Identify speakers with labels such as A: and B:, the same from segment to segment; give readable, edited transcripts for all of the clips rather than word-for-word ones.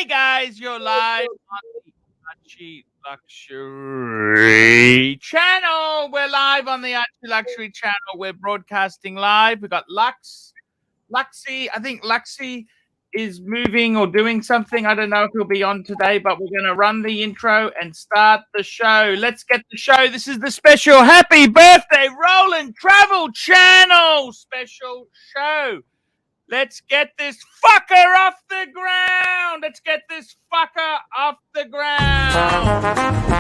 A: guys, you're live on the ArchieLuxury channel. We're live on the ArchieLuxury channel. We're broadcasting live. We've got Luxy. I think Luxy is moving or doing something. I don't know if he'll be on today, but we're going to run the intro and start the show. Let's get the show. This is the special Happy Birthday Roland Travel Channel special show. Let's get this fucker off the ground. Let's get this fucker off the ground.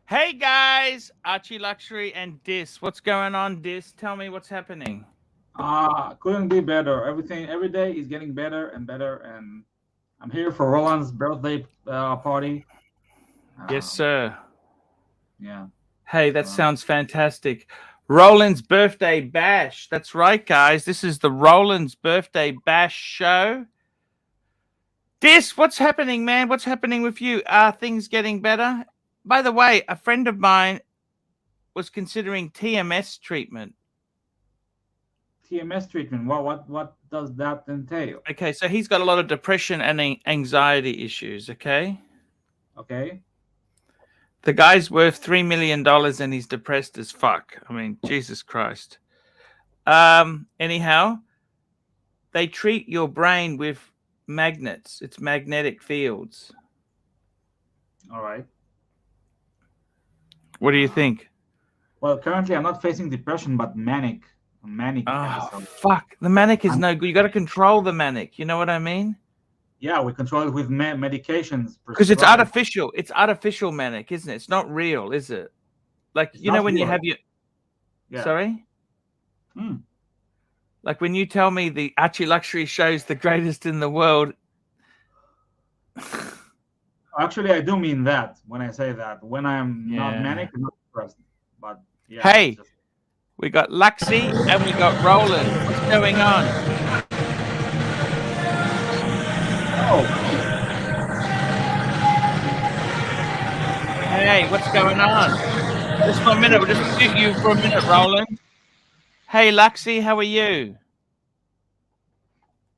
A: Hey guys, ArchieLuxury and Dis. What's going on, Dis? Tell me what's happening.
B: Couldn't be better. Every day is getting better and better, and I'm here for Roland's birthday party.
A: Yes, sir.
B: Yeah.
A: Hey, that sounds fantastic. Roland's birthday bash. That's right, guys. This is the Roland's birthday bash show. Dis, what's happening, man? What's happening with you? Are things getting better? By the way, a friend of mine was considering TMS treatment.
B: TMS treatment. What does that entail?
A: Okay, so he's got a lot of depression and anxiety issues, okay?
B: Okay.
A: The guy's worth $3 million and he's depressed as fuck. I mean, Jesus Christ. Anyhow, they treat your brain with magnets. It's magnetic fields.
B: All right.
A: What do you think?
B: Well, currently I'm not facing depression, but manic
A: Oh,
B: episode.
A: fuck. The manic is no good. You got to control the manic. You know what I mean?
B: Yeah, we control it with medications.
A: Because it's artificial. It's artificial manic, isn't it? It's not real, is it? Like,
B: It's
A: you know,
B: not
A: when you
B: real.
A: have your...
B: Yeah.
A: Sorry?
B: Hmm.
A: Like when you tell me the ArchieLuxury show's the greatest in the world.
B: Actually, I do mean that when I say that. When I'm not
A: Yeah.
B: manic, I'm not depressed. But yeah.
A: Hey,
B: just-
A: We got Luxy and we got Roland. What's going on?
B: Oh,
A: Hey, what's going on? Just for a minute. We'll just mute you for a minute, Roland. Hey, Luxy, how are you?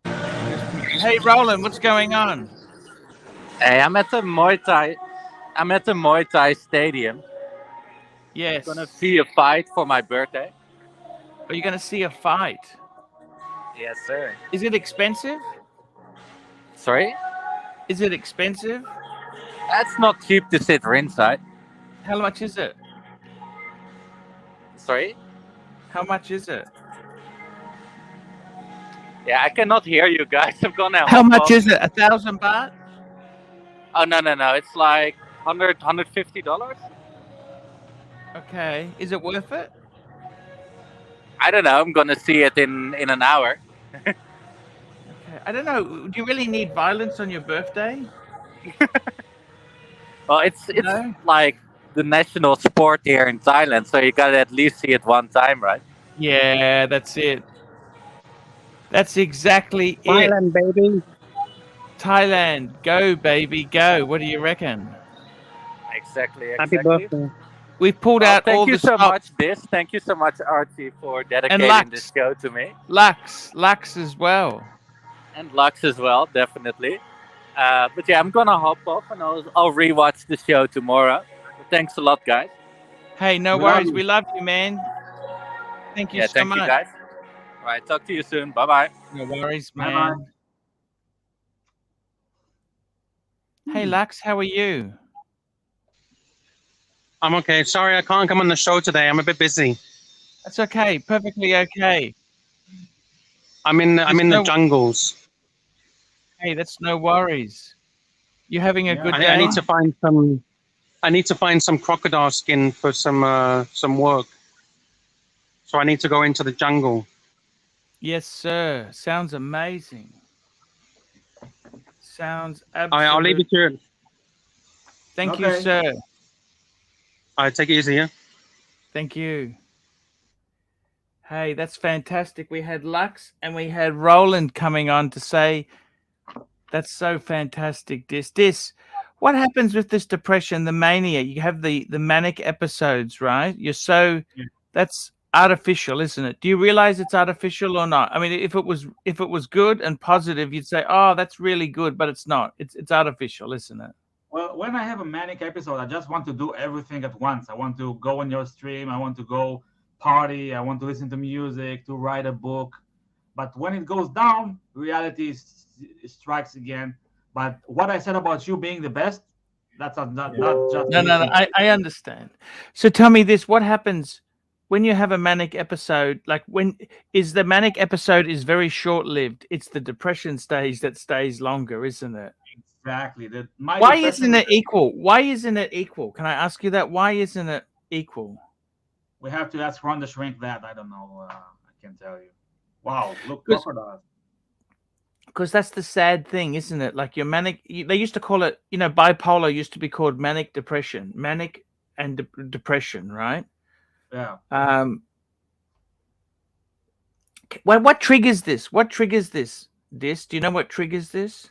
A: Hey, Roland, what's going on?
C: Hey, I'm at the Muay Thai stadium.
A: Yes.
C: Gonna see a fight for my birthday.
A: Are you going to see a fight?
C: Yes, sir.
A: Is it expensive?
C: Sorry?
A: Is it expensive?
C: That's not cheap to sit ringside.
A: How much is it?
C: Sorry?
A: How much is it?
C: Yeah, I cannot hear you guys. I'm gonna
A: How
C: hop
A: much
C: off.
A: is it? 1,000 baht?
C: Oh, no. It's like $150.
A: Okay. Is it worth it?
C: I don't know. I'm gonna see it in an hour.
A: Okay. I don't know. Do you really need violence on your birthday?
C: Well, it's
A: No?
C: like the national sport here in Thailand, so you gotta at least see it one time, right?
A: Yeah, that's it. That's exactly it.
D: Thailand, baby.
A: Thailand, go, baby, go. What do you reckon?
C: Exactly.
D: Happy birthday.
A: We've pulled out all
C: Thank you
A: the
C: so
A: stops.
C: much, Thank you so much, Archie, for dedicating
A: Lux.
C: this show to me.
A: Lux as well.
C: And Lux as well, definitely. But yeah, I'm gonna hop off and I'll rewatch the show tomorrow. But thanks a lot, guys.
A: Hey, no
B: We love
A: worries.
B: you.
A: We love you, man. Thank you so
C: thank
A: much.
C: you, guys. All right, talk to you soon. Bye-bye.
A: No worries, man.
B: Bye-bye.
A: Hey, Lux, how are you?
D: I'm okay. Sorry, I can't come on the show today. I'm a bit busy.
A: That's okay. Perfectly okay.
D: I'm in the jungles.
A: Hey, that's no worries. You having a good day?
D: I need to find some crocodile skin for some work. So I need to go into the jungle.
A: Yes, sir. Sounds amazing. Sounds absolutely.
D: I'll leave it to you.
A: Thank you,
B: Okay.
A: sir.
D: All right, take it easy, yeah?
A: Thank you. Hey, that's fantastic. We had Lux and we had Roland coming on to say, that's so fantastic. This, what happens with this depression, the mania? You have the manic episodes, right? That's artificial, isn't it? Do you realize it's artificial or not? I mean, if it was good and positive, you'd say, oh, that's really good, but it's not. It's artificial, isn't it?
B: Well, when I have a manic episode, I just want to do everything at once. I want to go on your stream. I want to go party. I want to listen to music, to write a book. But when it goes down, reality strikes again. But what I said about you being the best, that's not just.
A: No. I understand. So tell me this: what happens when you have a manic episode? Like, when is the manic episode is very short-lived? It's the depression stage that stays longer, isn't it?
B: Exactly.
A: Why isn't it equal? Why isn't it equal? Can I ask you that? Why isn't it equal?
B: We have to ask Ron the Shrink that. I don't know. I can't tell you. Wow, look, crocodiles.
A: Because that's the sad thing, isn't it? Like your manic, they used to call it, bipolar used to be called manic depression, manic and depression, right?
B: Yeah.
A: What triggers this? What triggers this? Do you know what triggers this?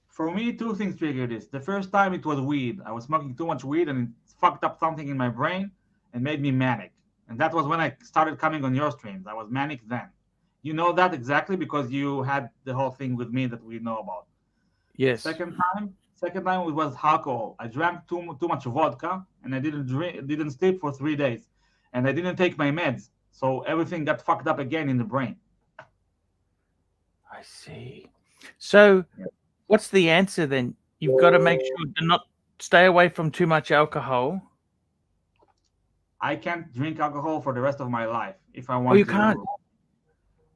B: For me, two things triggered this. The first time it was weed. I was smoking too much weed and it fucked up something in my brain and made me manic. And that was when I started coming on your streams. I was manic then. You know that exactly because you had the whole thing with me that we know about.
A: Yes.
B: Second time it was alcohol. I drank too much vodka and I didn't sleep for 3 days, and I didn't take my meds, so everything got fucked up again in the brain.
A: I see. So, what's the answer then? You've got to make sure to not stay away from too much alcohol.
B: I can't drink alcohol for the rest of my life if I want.
A: Oh, you can't.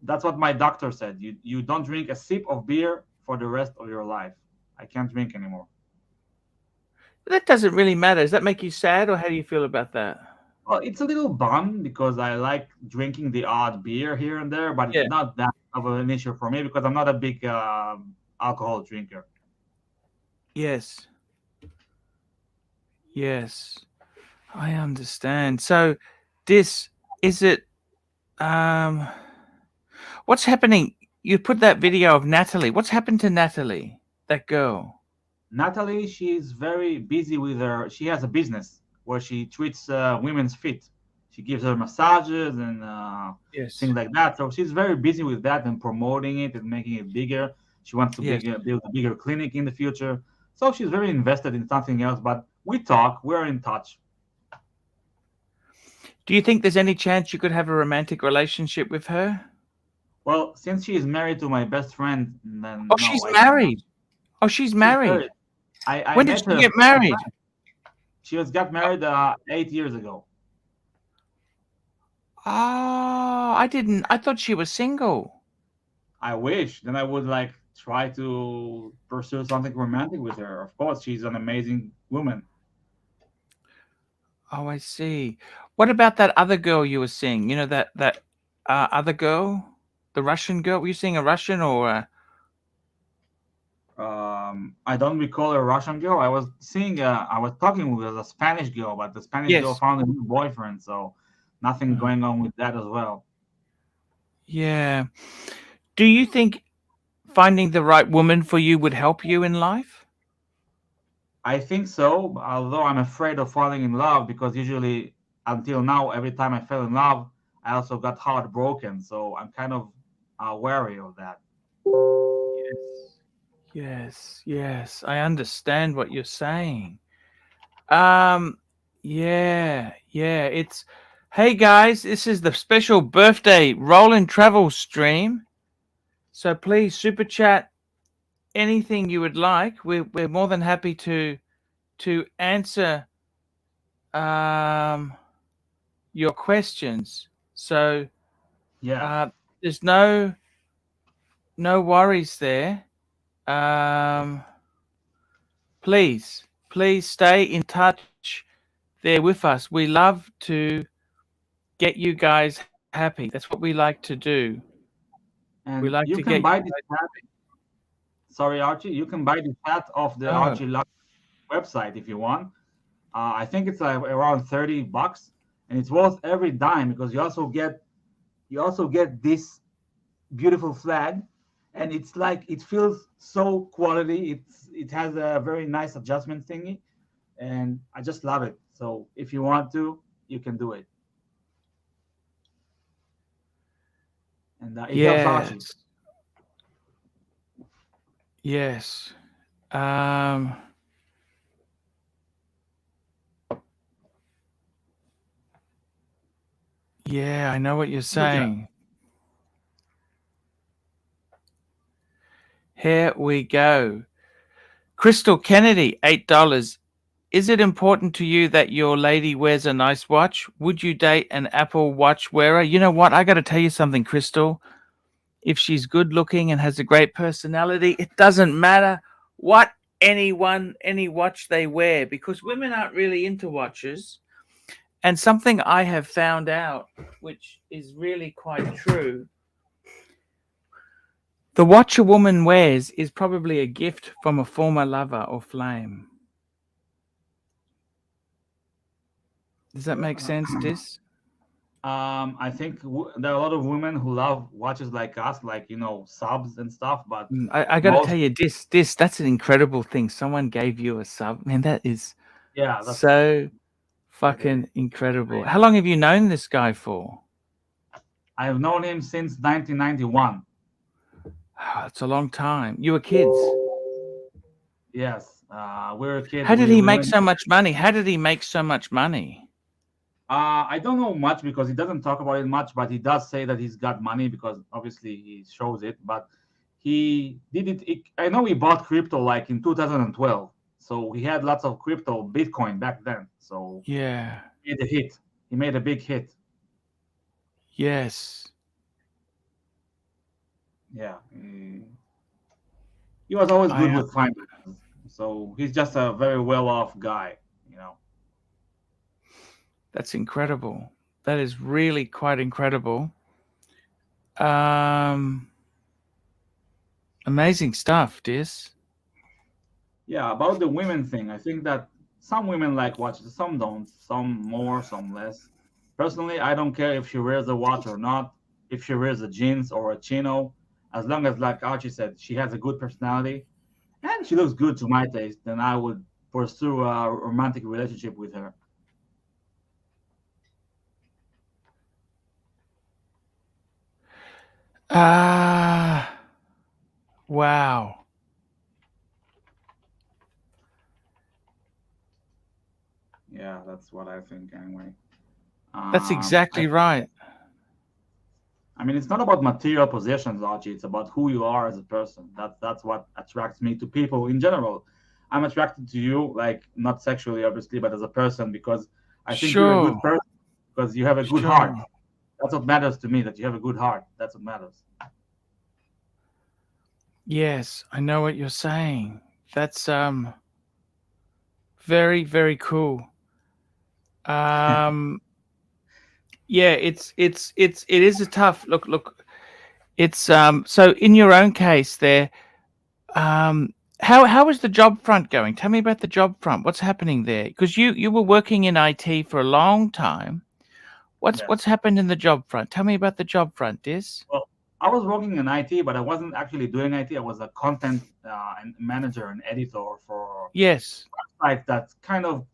B: That's what my doctor said. You don't drink a sip of beer for the rest of your life. I can't drink anymore.
A: That doesn't really matter. Does that make you sad, or how do you feel about that?
B: Well, it's a little bum because I like drinking the odd beer here and there, but it's not that of an issue for me because I'm not a big alcohol drinker.
A: Yes. I understand. So, this is it um what's happening? You put that video of Natalie. What's happened to Natalie? That girl.
B: Natalie, she's very busy with her. She has a business where she treats women's feet. She gives her massages and
A: Yes.
B: things like that. So she's very busy with that and promoting it and making it bigger. She wants to
A: Yes.
B: build a bigger clinic in the future. So she's very invested in something else. But we talk. We're in touch.
A: Do you think there's any chance you could have a romantic relationship with her?
B: Well, since she is married to my best friend, then
A: Oh,
B: no,
A: she's
B: I cannot.
A: married. Oh, she's
B: She's
A: married.
B: married. I
A: When did
B: met
A: she
B: her.
A: get married?
B: She was got married 8 years ago.
A: Oh, I didn't. I thought she was single.
B: I wish. Then I would like try to pursue something romantic with her. Of course, she's an amazing woman.
A: Oh, I see. What about that other girl you were seeing? You know that other girl, the Russian girl. Were you seeing a Russian or?
B: I don't recall a Russian girl. I was seeing. I was talking with a Spanish girl, but the Spanish girl
A: Yes.
B: found a new boyfriend, so nothing
A: Uh-huh.
B: going on with that as well.
A: Yeah. Do you think finding the right woman for you would help you in life?
B: I think so, although I'm afraid of falling in love because usually, until now, every time I fell in love, I also got heartbroken. So I'm kind of wary of that.
A: Yes. Yes. I understand what you're saying. Um. Yeah. Yeah. It's. Hey guys, this is the special birthday Roland travel stream. So please super chat anything you would like. We're more than happy to answer your questions. So
B: Yeah.
A: there's no worries there. Um, please stay in touch there with us. We love to get you guys happy. That's what we like to do. We
B: And
A: like to
B: you
A: get
B: can
A: you
B: buy
A: guys
B: this hat. Sorry, Archie. You can buy this hat off the
A: oh,
B: ArchieLuxury website if you want. I think it's like around $30, and it's worth every dime because you also get this beautiful flag, and it's like it feels so quality. It has a very nice adjustment thingy, and I just love it. So if you want to, you can do it, and it helps Archie.
A: yes, yes. Um, yeah, I know what you're
B: Good job.
A: saying. Here we go. Crystal Kennedy, $8. Is it important to you that your lady wears a nice watch? Would you date an Apple Watch wearer? You know what? I got to tell you something, Crystal. If she's good looking and has a great personality, it doesn't matter what any watch they wear because women aren't really into watches. And something I have found out, which is really quite true, the watch a woman wears is probably a gift from a former lover or flame. Does that make sense, Dis?
B: I think there are a lot of women who love watches like us, like subs and stuff. But
A: I got to
B: most,
A: tell you, that's an incredible thing. Someone gave you a sub. Man, that is
B: yeah,
A: so
B: that is.
A: fucking incredible. How long have you known this guy for?
B: I have known him since 1991.
A: Oh, it's a long time. You were kids.
B: Yes, we were kids.
A: How did
B: We
A: he
B: we
A: make
B: went.
A: so much money? How did he make so much money?
B: I don't know much because he doesn't talk about it much, but he does say that he's got money because obviously he shows it. But he did it. I know he bought crypto like in 2012, so he had lots of crypto, Bitcoin back then. So
A: Yeah.
B: he made a hit. He made a big hit.
A: Yes.
B: Yeah, he was always good
A: I.
B: with finances. So he's just a very well-off guy.
A: That's incredible. That is really quite incredible. Amazing stuff, Dis.
B: Yeah, about the women thing, I think that some women like watches, some don't. Some more, some less. Personally, I don't care if she wears a watch or not, if she wears a jeans or a chino, as long as, like Archie said, she has a good personality and she looks good to my taste, then I would pursue a romantic relationship with her.
A: Ah, wow.
B: Yeah, that's what I think anyway.
A: That's exactly right.
B: I mean, it's not about material possessions, Archie. It's about who you are as a person. That's what attracts me to people in general. I'm attracted to you, like not sexually, obviously, but as a person because I think you're a good
A: Sure.
B: person because you have a good heart.
A: Sure.
B: That's what matters to me. That you have a good heart. That's what matters.
A: Yes, I know what you're saying. That's very, very cool. Um yeah, it is a tough look. It's so in your own case there, how is the job front going? Tell me about the job front. What's happening there? Because you were working in IT for a long time.
B: Yes.
A: What's happened in the job front? Tell me about the job front, Dis.
B: Well, I was working in IT, but I wasn't actually doing IT. I was a content and manager and editor for
A: Yes.
B: sites that kind of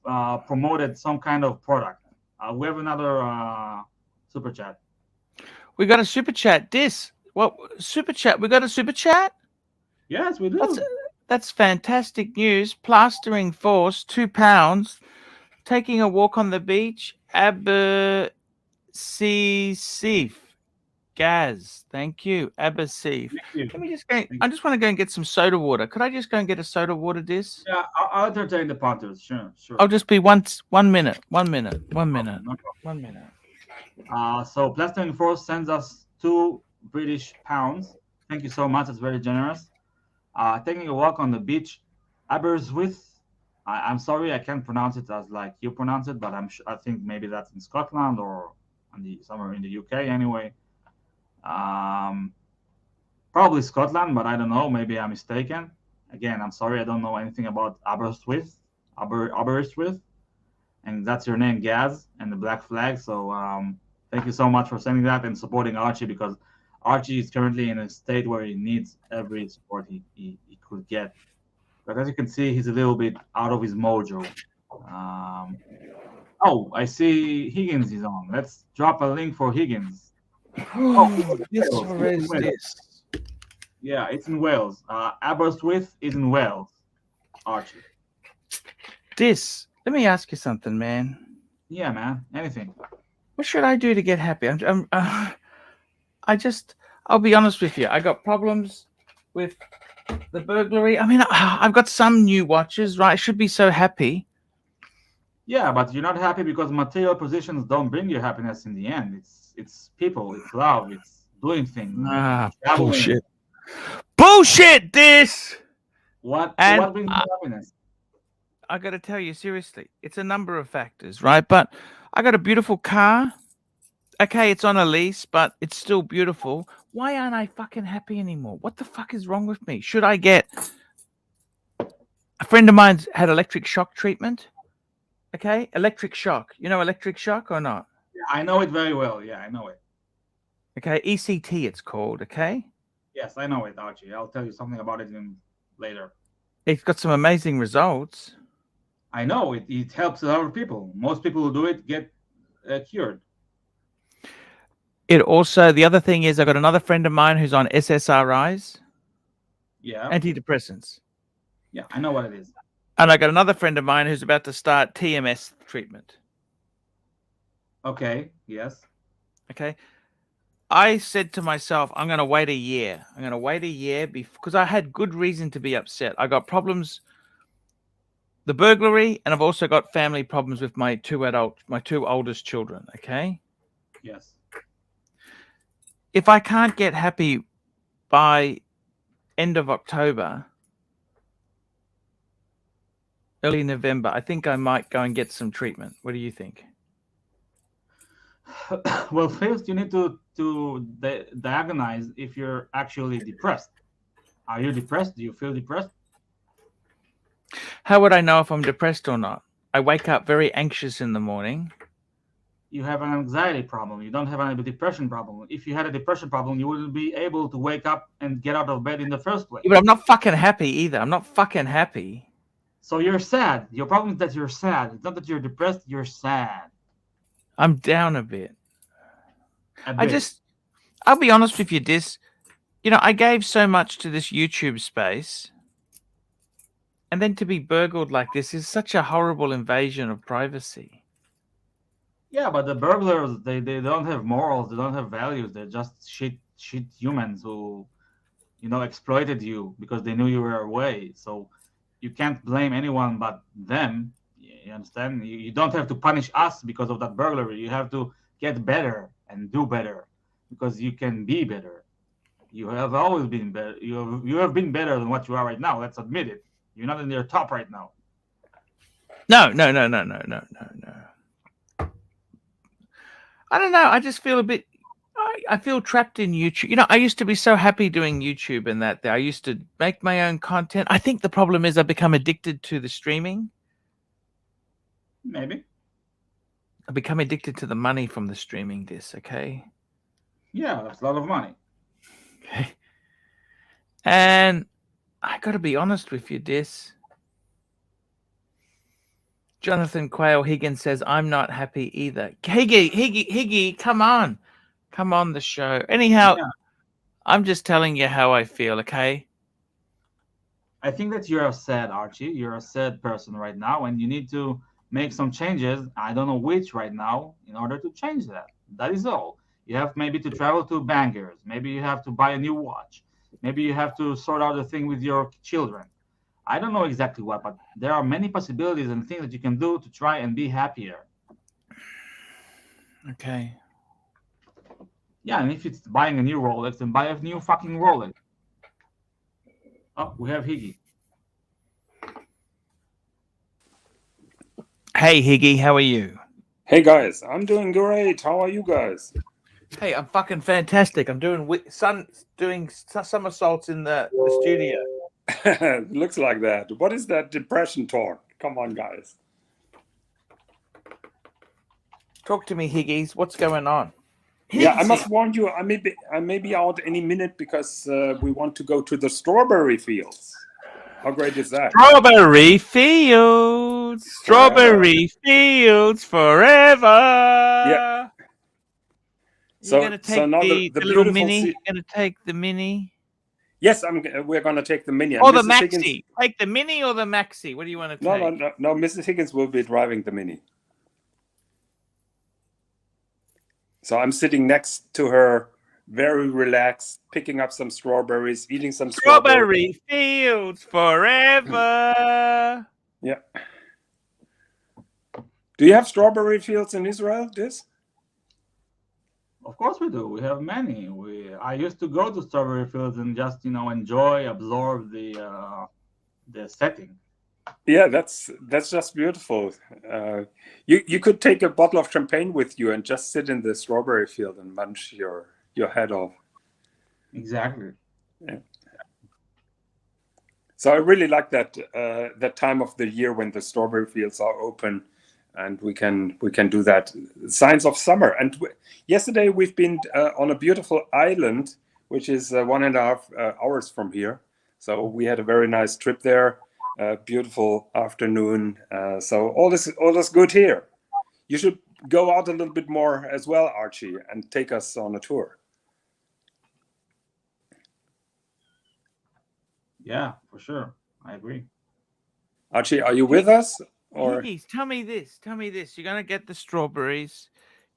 B: promoted some kind of product. We have another super chat.
A: We got a super chat. Dis. What super chat? We got a super chat?
B: Yes, we do.
A: That's fantastic news. Plastering force, £2. Taking a walk on the beach. Abasif. Gaz. Thank you. Abasif.
B: Thank you.
A: Let me just go. I just want to go and get some soda water. Could I just go and get a soda water, Dis?
B: Yeah, I'll entertain the punters. Sure.
A: I'll just be 1 minute. 1 minute. 1 minute.
B: No
A: 1 minute.
B: problem. So Plastering Force sends us £2 British. Thank you so much. It's very generous. Taking a walk on the beach. Aberystwyth. I'm sorry, I can't pronounce it as like you pronounce it, but I think maybe that's in Scotland or somewhere in the UK anyway. Probably Scotland, but I don't know. Maybe I'm mistaken. Again, I'm sorry, I don't know anything about Aberystwyth, and that's your name, Gaz, and the Black Flag. So thank you so much for sending that and supporting Archie because Archie is currently in a state where he needs every support he could get. But as you can see, he's a little bit out of his mojo. Oh, I see Higgins is on. Let's drop a link for Higgins. Yeah, it's in Wales. Aberystwyth is in Wales. Archie.
A: Dis, let me ask you something, man.
B: Yeah, man. Anything.
A: What should I do to get happy? I'll be honest with you. I got problems with the burglary. I mean, I've got some new watches, right? I should be so happy.
B: Yeah, but you're not happy because material possessions don't bring you happiness in the end. It's people, it's love, it's doing things.
A: Bullshit. Bullshit, Dis!
B: What brings you happiness?
A: I got to tell you, seriously, it's a number of factors, right? But I got a beautiful car. Okay, it's on a lease, but it's still beautiful. Why aren't I fucking happy anymore? What the fuck is wrong with me? Should I get... A friend of mine's had electric shock treatment. Okay, electric shock. You know electric shock or not?
B: Yeah, I know it very well. Yeah, I know it.
A: Okay, ECT it's called, okay?
B: Yes, I know it, Archie. I'll tell you something about it later.
A: It's got some amazing results.
B: I know it helps a lot of people. Most people who do it get cured.
A: It also, the other thing is, I got another friend of mine who's on SSRIs.
B: Yeah.
A: Antidepressants.
B: Yeah, I know what it is.
A: And I got another friend of mine who's about to start TMS treatment.
B: Okay, yes.
A: Okay. I said to myself, I'm going to wait a year. I'm going to wait a year because I had good reason to be upset. I got problems, the burglary, and I've also got family problems with my two oldest children. Okay.
B: Yes.
A: If I can't get happy by end of October, early November, I think I might go and get some treatment. What do you think?
B: Well, first you need to diagnose if you're actually depressed. Are you depressed? Do you feel depressed?
A: How would I know if I'm depressed or not? I wake up very anxious in the morning.
B: you have an anxiety problem. You don't have a depression problem. If you had a depression problem, you wouldn't be able to wake up and get out of bed in the first place.
A: Yeah, but I'm not fucking happy either. I'm not fucking happy.
B: So you're sad. Your problem is that you're sad. It's not that you're depressed. You're sad.
A: I'm down a bit.
B: A bit.
A: I'll be honest with you, Dis. I gave so much to this YouTube space, and then to be burgled like this is such a horrible invasion of privacy.
B: Yeah, but the burglars, they don't have morals. They don't have values. They're just shit humans who, exploited you because they knew you were away. So you can't blame anyone but them. You understand? You don't have to punish us because of that burglary. You have to get better and do better because you can be better. You have always been better. You have been better than what you are right now. Let's admit it. You're not in your top right now.
A: No. I don't know. I just feel a bit. I feel trapped in YouTube. I used to be so happy doing YouTube and that. I used to make my own content. I think the problem is I've become addicted to the streaming.
B: Maybe.
A: I've become addicted to the money from the streaming this, okay?
B: Yeah, that's a lot of money.
A: Okay. And I got to be honest with you, Dis. Jonathan Quayle Higgins says, I'm not happy either. Higgy, come on. Come on the show. Anyhow,
B: Yeah.
A: I'm just telling you how I feel, okay?
B: I think that you're sad, Archie. You're a sad person right now, and you need to make some changes. I don't know which right now in order to change that. That is all. You have maybe to travel to Bangers. Maybe you have to buy a new watch. Maybe you have to sort out the thing with your children. I don't know exactly what, but there are many possibilities and things that you can do to try and be happier.
A: Okay.
B: Yeah, and if it's buying a new Rolex, then buy a new fucking Rolex. Oh, we have Higgy.
A: Hey, Higgy, how are you?
E: Hey guys, I'm doing great. How are you guys?
A: Hey, I'm fucking fantastic. I'm doing somersaults in the studio.
E: Looks like that. What is that depression talk? Come on, guys.
A: Talk to me, Higgies. What's going on?
E: Yeah, I must warn you. I may be out any minute because we want to go to the strawberry fields. How great is that?
A: Strawberry fields, strawberry fields forever.
E: Yeah.
A: You're gonna take
E: now
A: the little mini. You're gonna take the mini.
E: Yes, we're gonna take the mini.
A: Or the
E: Mrs.
A: maxi.
E: Higgins...
A: Take the mini or the maxi. What do you want to take?
E: No. Mrs. Higgins will be driving the mini. So I'm sitting next to her, very relaxed, picking up some strawberries, eating some
A: strawberry fields forever.
E: Yeah. Do you have strawberry fields in Israel, Dis?
B: Of course we do. We have many. I used to go to strawberry fields and just enjoy, absorb the setting.
E: Yeah, that's just beautiful. You could take a bottle of champagne with you and just sit in the strawberry field and munch your head off.
B: Exactly.
E: Yeah. So I really like that time of the year when the strawberry fields are open, and we can do that. Signs of summer. And yesterday we've been on a beautiful island, which is 1.5 hours from here. So we had a very nice trip there. Beautiful afternoon. So all is good here. You should go out a little bit more as well, Archie, and take us on a tour.
B: Yeah, for sure. I agree.
E: Archie, are you with us? Or
A: Higgies, tell me this. You're gonna get the strawberries.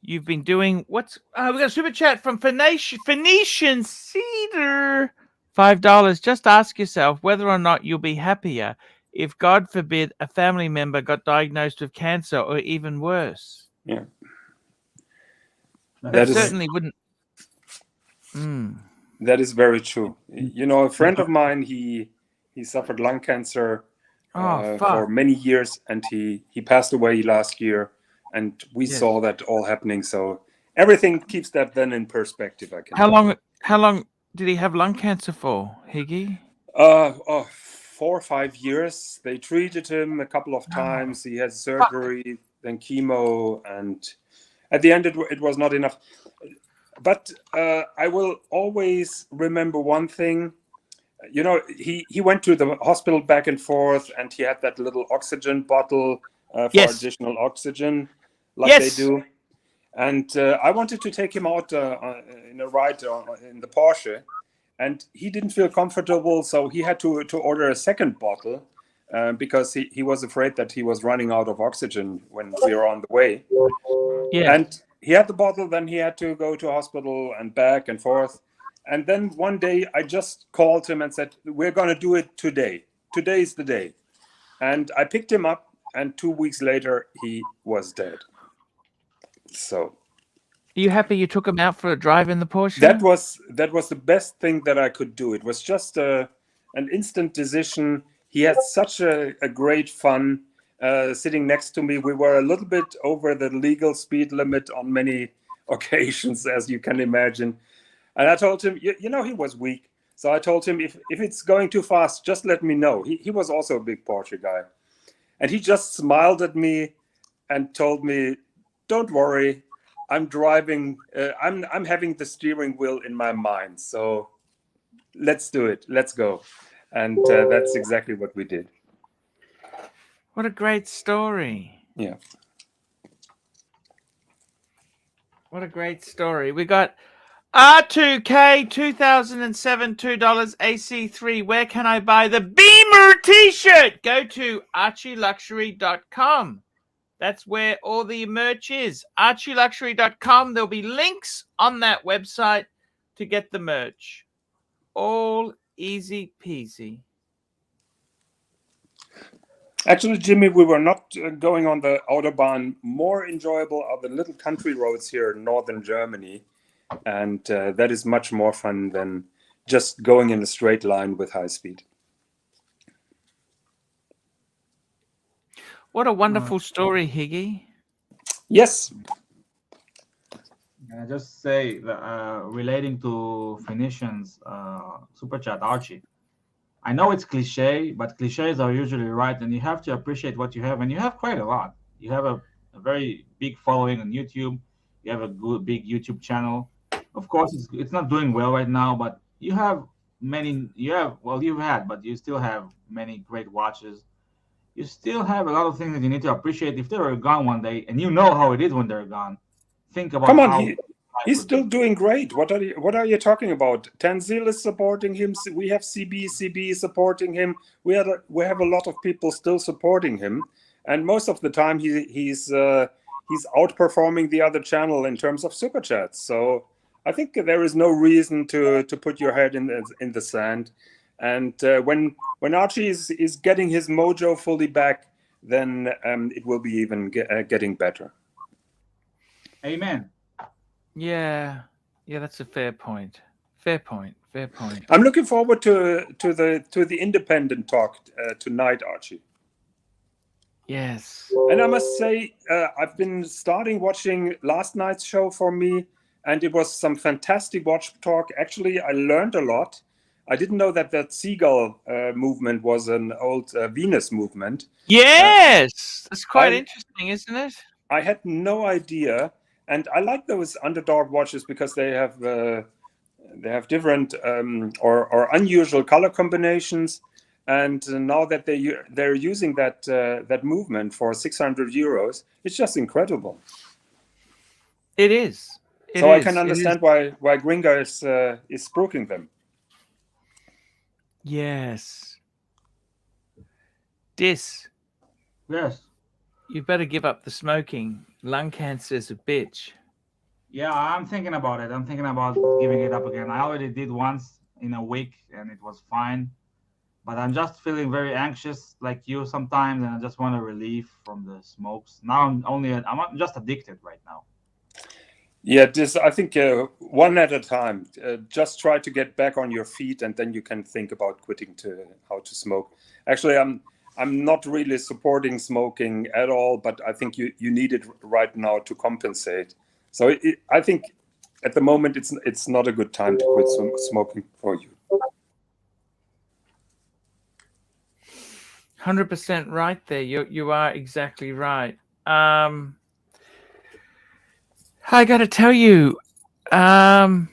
A: You've been doing what's? We got a super chat from Phoenician Cedar. $5. Just ask yourself whether or not you'll be happier if, God forbid, a family member got diagnosed with cancer or even worse.
E: Yeah,
A: that certainly wouldn't.
E: That is very true. A friend of mine, he suffered lung cancer for many years, and he passed away last year, and we saw that all happening. So everything keeps that then in perspective. How
A: long did he have lung cancer for, Higgy?
E: 4 or 5 years. They treated him a couple of times. He had surgery, then chemo, and at the end it was not enough. But I will always remember one thing. You know, he went to the hospital back and forth, and he had that little oxygen bottle for
A: Yes.
E: additional oxygen, like
A: Yes.
E: they do. And I wanted to take him out in a ride in the Porsche, and he didn't feel comfortable, so he had to order a second bottle because he was afraid that he was running out of oxygen when we were on the way.
A: Yeah.
E: And he had the bottle, then he had to go to hospital and back and forth. And then one day I just called him and said, we're going to do it today. Today is the day. And I picked him up, and 2 weeks later, he was dead. So,
A: Are you happy you took him out for a drive in the Porsche?
E: that was the best thing that I could do. It was just an instant decision. He had such a great fun sitting next to me. We were a little bit over the legal speed limit on many occasions, as you can imagine. And I told him, you know, he was weak. So I told him, if it's going too fast, just let me know. He was also a big Porsche guy. And he just smiled at me and told me, don't worry, I'm driving. I'm having the steering wheel in my mind. So let's do it. Let's go. And that's exactly what we did.
A: What a great story.
E: Yeah.
A: What a great story. We got R2K 2007 $2 AC3. Where can I buy the Beamer t-shirt? Go to ArchieLuxury.com. That's where all the merch is. ArchieLuxury.com. There'll be links on that website to get the merch. All easy peasy.
E: Actually, Jimmy, we were not going on the Autobahn. More enjoyable are the little country roads here in northern Germany. And that is much more fun than just going in a straight line with high speed.
A: What a wonderful story, Higgy.
E: Yes.
B: Can I just say that, relating to Phoenicians super chat, Archie. I know it's cliche, but cliches are usually right, and you have to appreciate what you have, and you have quite a lot. You have a very big following on YouTube. You have a good big YouTube channel. Of course, it's not doing well right now, but you have many. You've had, but you still have many great watches. You still have a lot of things that you need to appreciate. If they were gone one day, and you know how it is when they're gone, think about
E: Come on,
B: how
E: he's still doing great. What are you talking about? Tanzil is supporting him. We have CB supporting him. We have a lot of people still supporting him, and most of the time he's outperforming the other channel in terms of super chats. So I think there is no reason to put your head in the sand. And when Archie is getting his mojo fully back, then it will be even getting better.
B: Amen.
A: Yeah, that's a fair point. Fair point.
E: I'm looking forward to the independent talk tonight, Archie.
A: Yes.
E: And I must say, I've been starting watching last night's show for me, and it was some fantastic watch talk. Actually, I learned a lot. I didn't know that seagull movement was an old Venus movement.
A: Yes, that's quite interesting, isn't it?
E: I had no idea, and I like those underdog watches because they have different or unusual color combinations. And now that they're using that movement for 600 euros, it's just incredible.
A: It is.
E: So I can understand why Gringa is spruiking them.
A: Yes. Dis.
B: Yes.
A: You better give up the smoking. Lung cancer's a bitch.
B: Yeah, I'm thinking about it. I'm thinking about giving it up again. I already did once in a week, and it was fine. But I'm just feeling very anxious, like you sometimes, and I just want a relief from the smokes. Now I'm just addicted right now.
E: Yeah, I think one at a time. Just try to get back on your feet, and then you can think about quitting how to smoke. Actually, I'm not really supporting smoking at all, but I think you need it right now to compensate. So I think at the moment it's not a good time to quit smoking for you.
A: 100% right there. You are exactly right. I got to tell you, I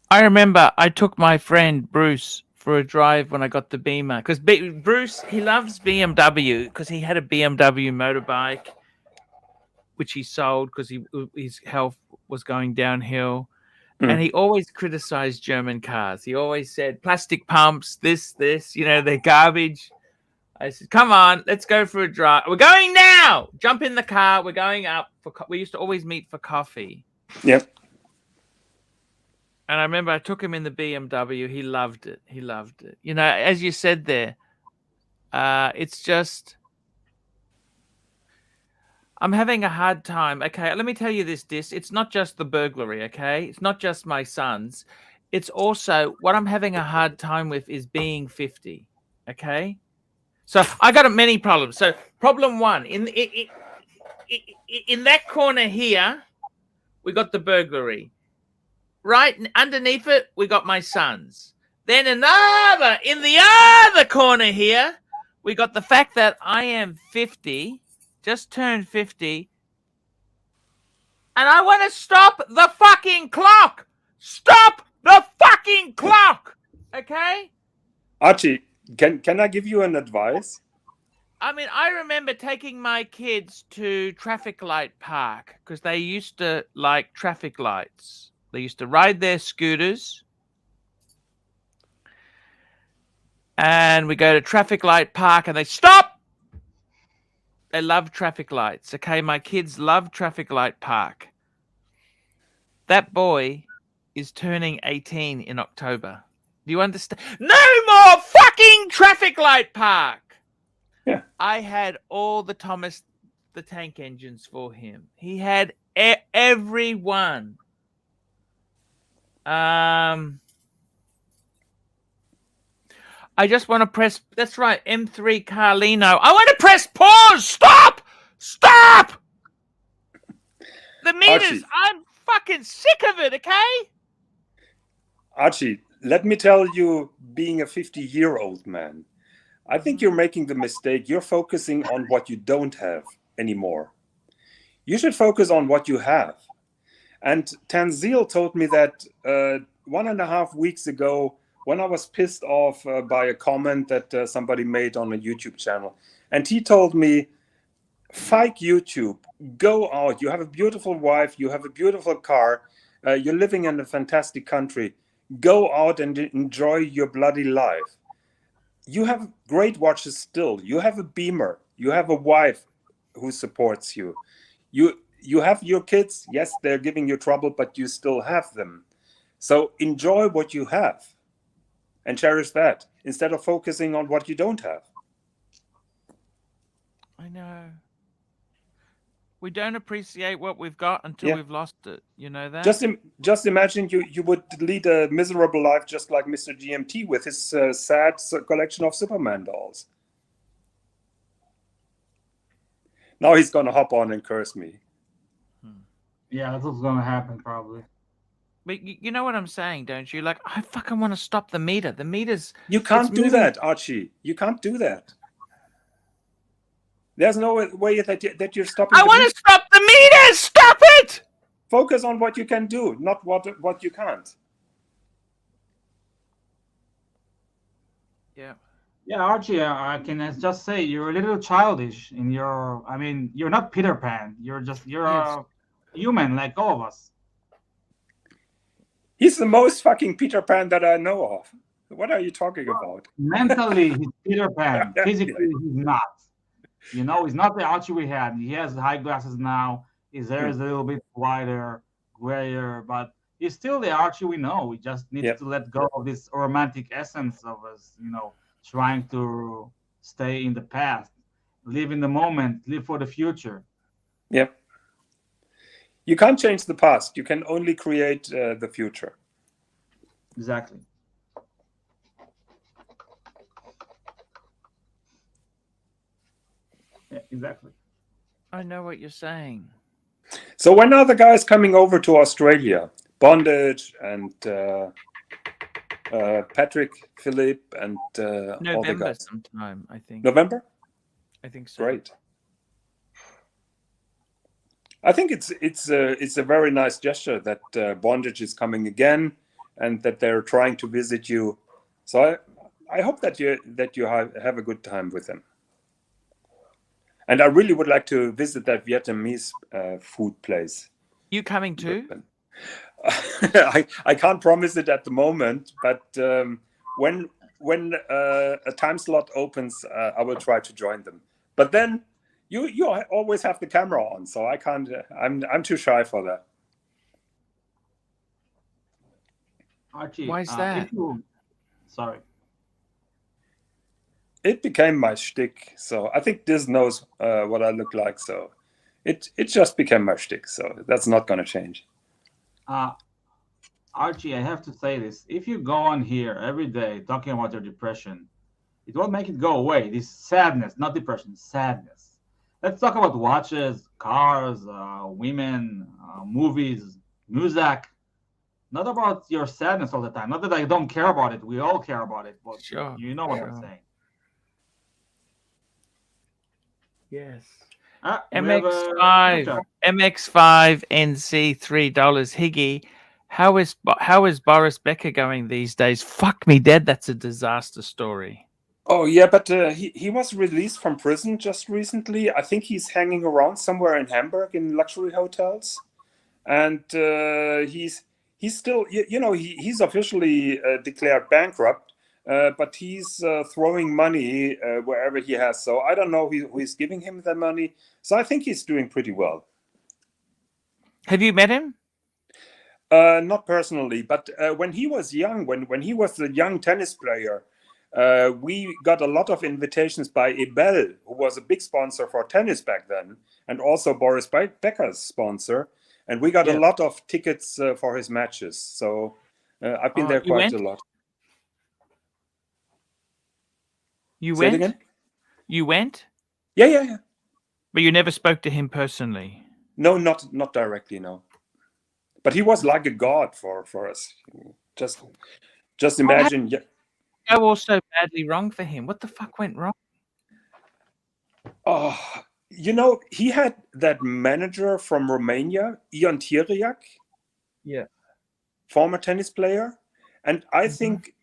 A: remember I took my friend Bruce for a drive when I got the Beamer because Bruce, he loves BMW because he had a BMW motorbike which he sold because his health was going downhill. And he always criticized German cars. He always said plastic pumps, this, they're garbage. I said, come on, let's go for a drive. We're going now. Jump in the car. We're going up. We used to always meet for coffee.
E: Yep.
A: And I remember I took him in the BMW. He loved it. As you said there, it's just, I'm having a hard time. Okay, let me tell you this. It's not just the burglary, okay? It's not just my sons. It's also what I'm having a hard time with is being 50, okay? So I got many problems. So problem one, in that corner here, we got the burglary. Right underneath it, we got my sons. Then in the other corner here, we got the fact that I am 50, just turned 50, and I want to stop the fucking clock. Stop the fucking clock. Okay?
E: Archie, can I give you an advice?
A: I mean, I remember taking my kids to traffic light park because they used to like traffic lights. They used to ride their scooters. And we go to traffic light park and they stop. They love traffic lights. Okay, my kids love traffic light park. That boy is turning 18 in October. Do you understand? No more fucking traffic light park.
E: Yeah.
A: I had all the Thomas the Tank engines for him. He had every one. I just want to press. That's right, M3 Carlino. I want to press pause. Stop! The meters.
E: Archie.
A: I'm fucking sick of it. Okay.
E: Archie, let me tell you, being a 50-year-old man, I think you're making the mistake. You're focusing on what you don't have anymore. You should focus on what you have. And Tanzil told me that 1.5 weeks ago, when I was pissed off by a comment that somebody made on a YouTube channel. And he told me, "Fike YouTube, go out. You have a beautiful wife. You have a beautiful car. You're living in a fantastic country. Go out and enjoy your bloody life. You have great watches still. You have a Beamer. You have a wife who supports you. You have your kids. Yes, they're giving you trouble, but you still have them. So enjoy what you have and cherish that instead of focusing on what you don't have."
A: I know. We don't appreciate what we've got until we've lost it. You know that?
E: Just imagine you would lead a miserable life just like Mr. GMT with his sad collection of Superman dolls. Now he's going to hop on and curse me.
B: Yeah, that's what's gonna happen probably.
A: But you know what I'm saying, don't you? Like, I fucking want to stop the meter. The meter's...
E: You can't do that, Archie. You can't do that. There's no way that you're stopping.
A: I want to stop the meter. Stop it.
E: Focus on what you can do, not what you can't.
A: Yeah.
B: Yeah, Archie, I can just say you're a little childish in your. I mean, you're not Peter Pan. You're a human like all of us.
E: He's the most fucking Peter Pan that I know of. What are you talking about?
B: Mentally, he's Peter Pan. Physically, he's not. You know, he's not the Archie we had. He has high glasses now. His hair is a little bit wider, grayer, but he's still the Archie we know. We just need to let go of this romantic essence of us, you know, trying to stay in the past, live in the moment, live for the future.
E: Yep. You can't change the past. You can only create the future.
B: Exactly. Yeah, exactly.
A: I know what you're saying.
E: So when are the guys coming over to Australia? Bondage and Patrick, Philip, and all the
A: November
E: guys.
A: sometime, I think.
E: November?
A: I think so.
E: Great. I think it's a very nice gesture that bondage is coming again, and that they're trying to visit you. So I hope that you have a good time with them. And I really would like to visit that Vietnamese food place.
A: You coming too?
E: I can't promise it at the moment, but when a time slot opens, I will try to join them. But then you always have the camera on, so I can't. I'm too shy for that.
B: Archie,
A: Why is that?
B: Sorry.
E: It became my shtick, so I think Diz knows what I look like. So it just became my shtick. So that's not going to change.
B: Archie, I have to say this. If you go on here every day talking about your depression, it won't make it go away. This sadness, not depression, sadness. Let's talk about watches, cars, women, movies, music. Not about your sadness all the time. Not that I don't care about it. We all care about it. But
A: Sure,
B: you know what
A: sure.
B: I'm saying.
A: Yes.
B: We have a
A: MX5, MX5 NC $3. Higgy, how is Boris Becker going these days? Fuck me dead. That's a disaster story.
E: Oh yeah, but he was released from prison just recently. I think he's hanging around somewhere in Hamburg in luxury hotels, and he's still he's officially declared bankrupt, but he's throwing money wherever he has. So I don't know who is giving him the money. So I think he's doing pretty well.
A: Have you met him?
E: Not personally, but when he was young, when he was a young tennis player, we got a lot of invitations by Ebel, who was a big sponsor for tennis back then, and also Boris Becker's sponsor. And we got a lot of tickets for his matches. So I've been there quite a lot.
A: You
E: Say it
A: went?
E: again?
A: You went?
E: Yeah.
A: But you never spoke to him personally?
E: No, not directly, no. But he was like a god for us. Just imagine.
A: Go also badly wrong for him. What the fuck went wrong?
E: Oh, he had that manager from Romania, Ion Tiriac.
A: Yeah.
E: Former tennis player. And I think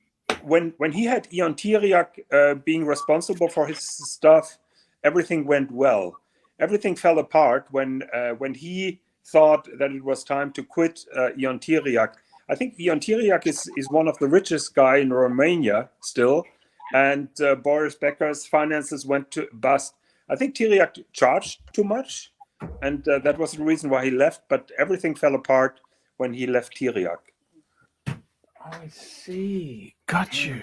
E: when he had Ion Tiriac being responsible for his stuff, everything went well. Everything fell apart when he thought that it was time to quit Ion Tiriac. I think Ion Tiriac is one of the richest guy in Romania still, and Boris Becker's finances went to bust. I think Tiriac charged too much, and that was the reason why he left. But everything fell apart when he left Tiriac.
A: I see. Got you.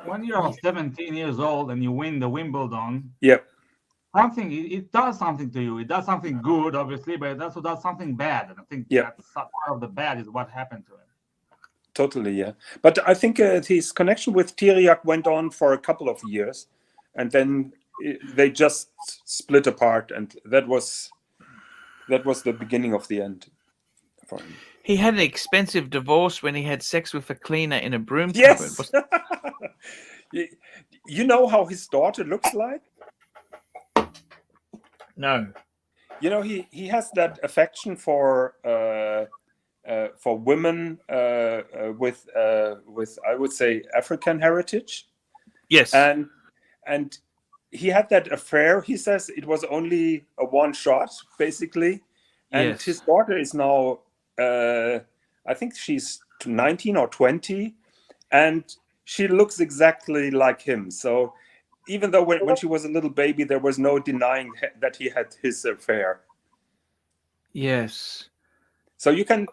B: When you're 17 years old and you win the Wimbledon,
E: yep.
B: It does something to you. It does something good, obviously, but it also does something bad. And I think that's part of the bad is what happened to him.
E: Totally, yeah. But I think his connection with Tiriac went on for a couple of years, and then they just split apart, and that was the beginning of the end for him.
A: He had an expensive divorce when he had sex with a cleaner in a broom
E: yes!
A: cupboard.
E: You know how his daughter looks like?
A: No.
E: He has that affection for women with I would say African heritage.
A: Yes.
E: And he had that affair. He says it was only a one shot, basically. And his daughter is now I think she's 19 or 20, and she looks exactly like him. So even though when she was a little baby, there was no denying that he had his affair.
A: Yes.
E: So you can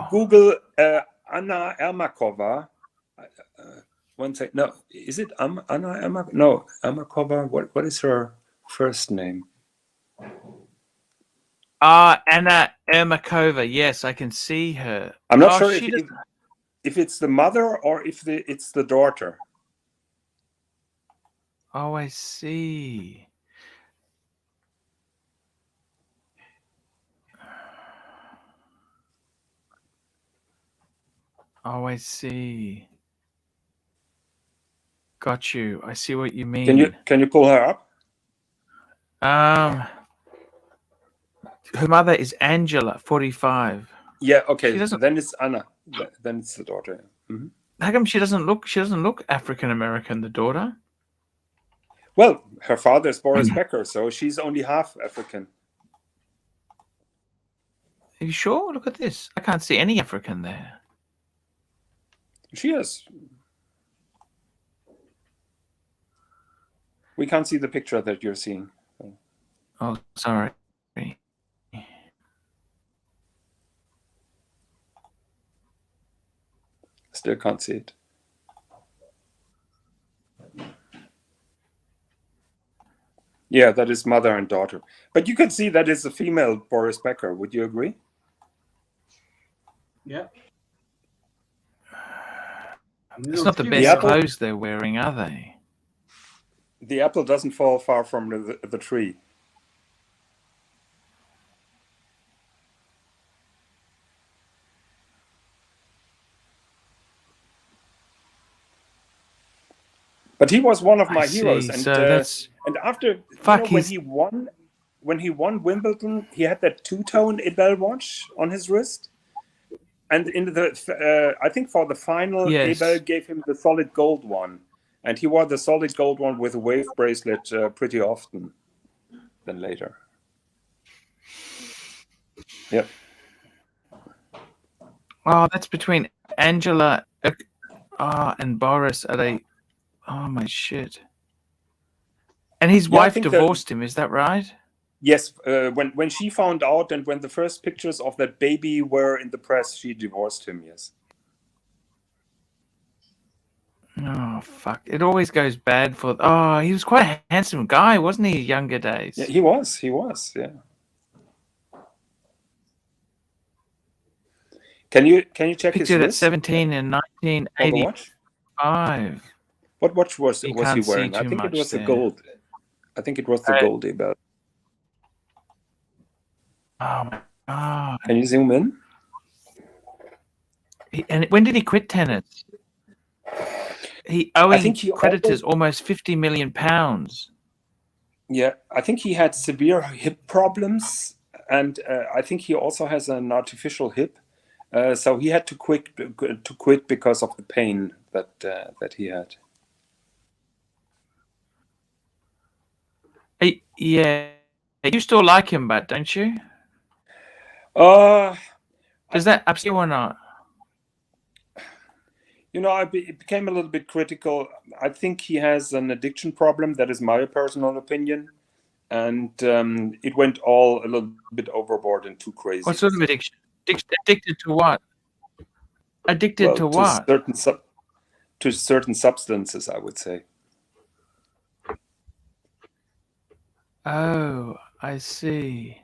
E: Google Anna Ermakova. One second. No, is it Anna Ermakova? No, Ermakova. What is her first name?
A: Anna Ermakova. Yes, I can see her.
E: I'm not sure if it's the mother or if it's the daughter.
A: Oh, I see. Oh, I see. Got you. I see what you mean.
E: Can you pull her up?
A: Her mother is Angela, 45.
E: Yeah, okay.
A: She doesn't-
E: Then it's Anna. Then it's the daughter. Mhm.
A: How come she doesn't look African American, the daughter?
E: Well, her father is Boris Becker, so she's only half African.
A: Are you sure? Look at this. I can't see any African there.
E: She is. We can't see the picture that you're seeing.
A: Oh, sorry.
E: Still can't see it. Yeah, that is mother and daughter. But you can see that is a female Boris Becker. Would you agree?
B: Yeah.
A: It's not the
B: Skin
A: best
E: apple-
A: clothes they're wearing, are they?
E: The apple doesn't fall far from the tree. But he was one of my heroes,
A: see.
E: and
A: So that's
E: and after
A: Fuck,
E: when
A: he's-
E: he won Wimbledon, he had that two-tone Ebel watch on his wrist, and in the I think for the final,
A: Yes.
E: Ebel gave him the solid gold one, and he wore the solid gold one with a wave bracelet pretty often. Than later. Yep.
A: Oh, that's between Angela and Boris. Are they? Oh my shit! And his
E: Yeah, I
A: wife
E: think that-
A: divorced him. Is that right?
E: Yes, when she found out and when the first pictures of that baby were in the press, she divorced him. Yes.
A: Oh fuck! It always goes bad for. Oh, he was quite a handsome guy, wasn't he? Younger days.
E: Yeah, he was. He was. Yeah. Can you check his
A: Pictured at
E: wrist?
A: 17 in
E: Or the
A: 1985.
E: watch? What watch was
A: You
E: he
A: can't see
E: wearing? I
A: too
E: think it
A: much
E: was the
A: there.
E: gold. I think it was the gold Ebel.
A: Oh my god!
E: Can you zoom in?
A: And when did he quit tennis? He owing
E: think he
A: creditors almost £50 million.
E: Yeah, I think he had severe hip problems, and I think he also has an artificial hip. So he had to quit because of the pain that he had.
A: Yeah, you still like him, but don't you?
E: Uh,
A: Does that upset you or not?
E: You know, it became a little bit critical. I think he has an addiction problem. That is my personal opinion. And it went all a little bit overboard and too crazy.
A: What sort of addiction? Addicted to what? Addicted to what?
E: To certain substances, I would say.
A: Oh, I see.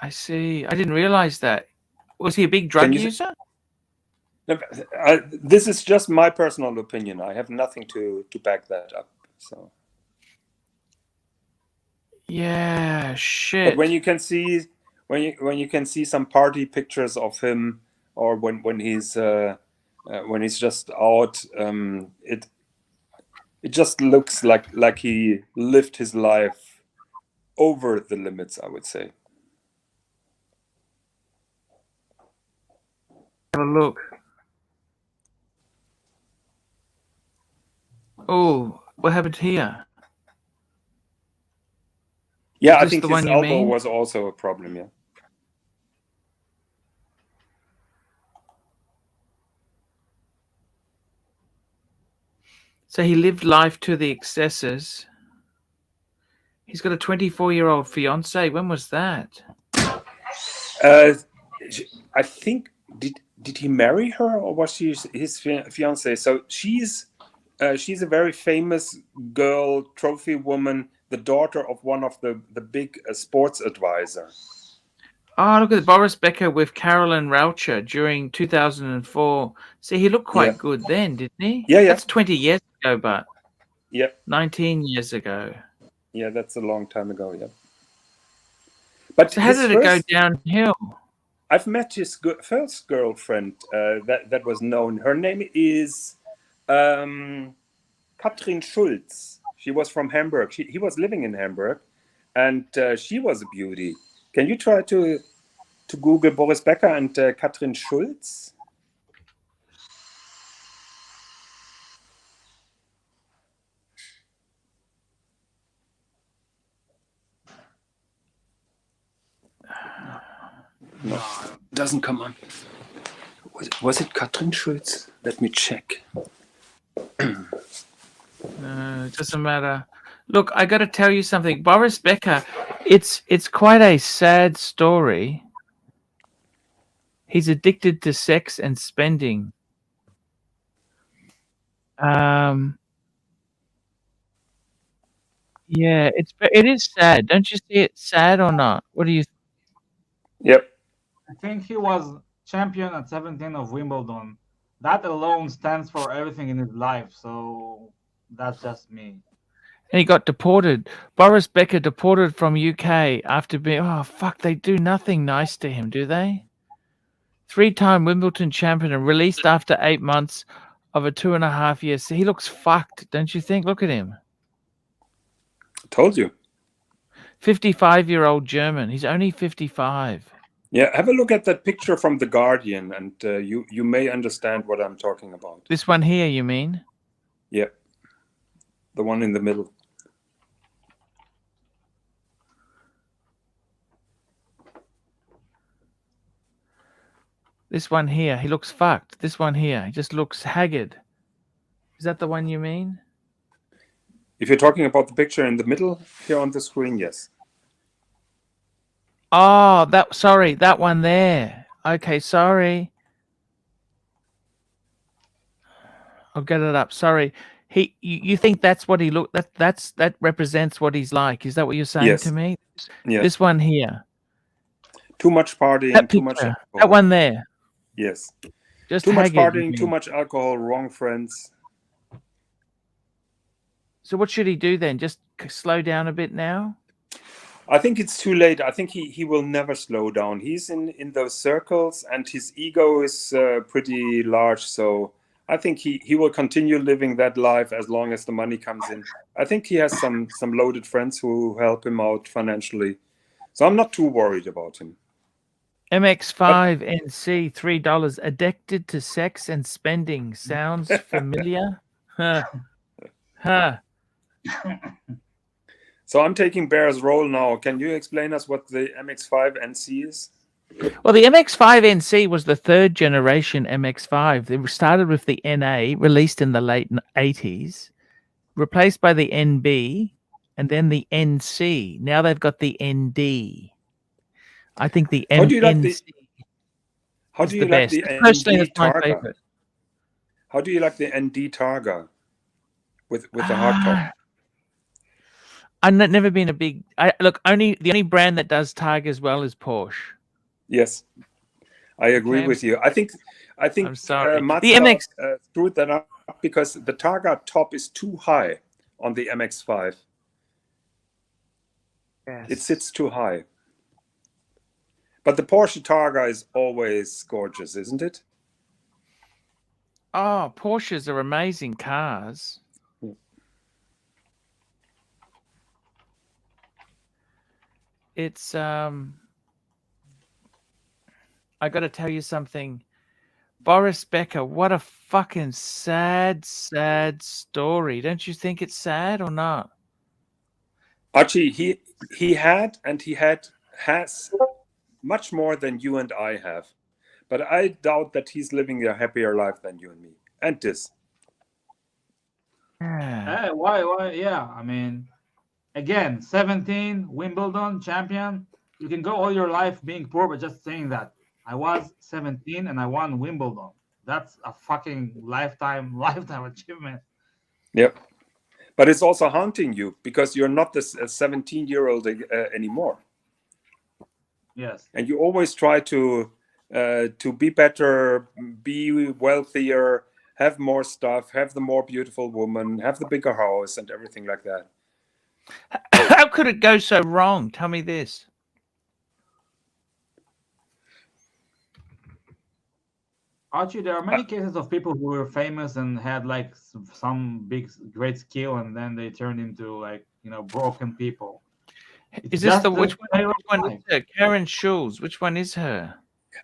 A: I didn't realize that. Was he a big drug user?
E: This is just my personal opinion. I have nothing to back that up. So.
A: Yeah, shit.
E: But when you can see some party pictures of him, or when he's just out, it just looks like he lived his life over the limits, I would say.
A: Have a look. Oh, what happened here?
E: Yeah,
A: Is
E: I
A: this
E: think
A: the
E: his
A: one you
E: elbow
A: mean?
E: was also a problem. Yeah.
A: So he lived life to the excesses. He's got a 24-year-old fiance. When was that?
E: I think did he marry her, or was she his fiance? So she's a very famous girl, trophy woman, the daughter of one of the big sports advisors.
A: Oh, look at Boris Becker with Carolyn Raucher during 2004. See, he looked quite good then, didn't he?
E: Yeah.
A: That's 20 years ago, but
E: yeah,
A: 19 years ago.
E: Yeah, that's a long time ago. Yeah. But
A: so how did it go downhill?
E: I've met his first girlfriend that was known. Her name is Katrin Schulz. She was from Hamburg. He was living in Hamburg, and she was a beauty. Can you try to Google Boris Becker and Katrin Schulz? No, doesn't come on. Was it Katrin Schulz? Let me check.
A: It doesn't matter. Look, I got to tell you something. Boris Becker, it's quite a sad story. He's addicted to sex and spending. Yeah, it is sad. Don't you see it sad or not? What do you?
E: Yep.
B: I think he was champion at 17 of Wimbledon. That alone stands for everything in his life. So that's just me.
A: And he got deported. Boris Becker deported from UK after being. Oh fuck! They do nothing nice to him, do they? 3-time Wimbledon champion and released after 8 months of a 2.5 years. So he looks fucked, don't you think? Look at him.
E: Told you.
A: 55-year-old German. He's only 55.
E: Yeah, have a look at that picture from The Guardian, and you may understand what I'm talking about.
A: This one here, you mean?
E: Yeah, the one in the middle.
A: This one here, he looks fucked. This one here, he just looks haggard. Is that the one you mean?
E: If you're talking about the picture in the middle here on the screen, yes.
A: Oh, that one there. Okay, sorry. I'll get it up. Sorry. You think that's what he look that represents what he's like. Is that what you're saying
E: Yes.
A: to me?
E: Yes.
A: This one here.
E: Too much partying,
A: That
E: too much
A: picture.
E: alcohol.
A: That one there.
E: Yes.
A: Just
E: Too much
A: haggard, you
E: partying, too
A: mean.
E: much alcohol, wrong friends.
A: So what should he do then? Just slow down a bit now?
E: I think it's too late. I think he will never slow down. He's in those circles, and his ego is pretty large. So I think he will continue living that life as long as the money comes in. I think he has some loaded friends who help him out financially. So I'm not too worried about him.
A: MX5 NC $3. Addicted to sex and spending. Sounds familiar? Huh. Huh.
E: So I'm taking Bear's role now. Can you explain us what the MX5 NC is?
A: Well, the MX5 NC was the third generation MX5. They started with the NA, released in the late 80s, replaced by the NB, and then the NC. Now they've got the ND. I think the
E: How do you like the
A: NC
E: How
A: is
E: do you
A: the
E: like
A: best.
E: the
A: Personally,
E: ND
A: that's my
E: Targa?
A: favorite.
E: How do you like the ND Targa with the hardtop?
A: I've never been a big. The only brand that does Targas well is Porsche.
E: Yes, I agree
A: Okay,
E: with you. I think
A: I'm sorry.
E: Mazda
A: The MX.
E: screwed that up because the Targa top is too high on the MX5. It sits too high. But the Porsche Targa is always gorgeous, isn't it?
A: Oh, Porsches are amazing cars. It's I got to tell you something. Boris Becker, what a fucking sad story. Don't you think it's sad or not?
E: Archie, he had and has much more than you and I have. But I doubt that he's living a happier life than you and me. And this.
B: Hey, why? Yeah, I mean, again, 17, Wimbledon champion. You can go all your life being poor, but just saying that I was 17 and I won Wimbledon. That's a fucking lifetime achievement.
E: Yep. But it's also haunting you because you're not this 17-year-old anymore.
B: Yes.
E: And you always try to be better, be wealthier, have more stuff, have the more beautiful woman, have the bigger house and everything like that.
A: How could it go so wrong? Tell me this.
B: Archie, there are many cases of people who were famous and had like some big, great skill, and then they turned into like broken people.
A: Is this the
B: just
A: which
B: tale
A: one?
B: of
A: Which one
B: life.
A: is her? Karen Schulz. Which one is her?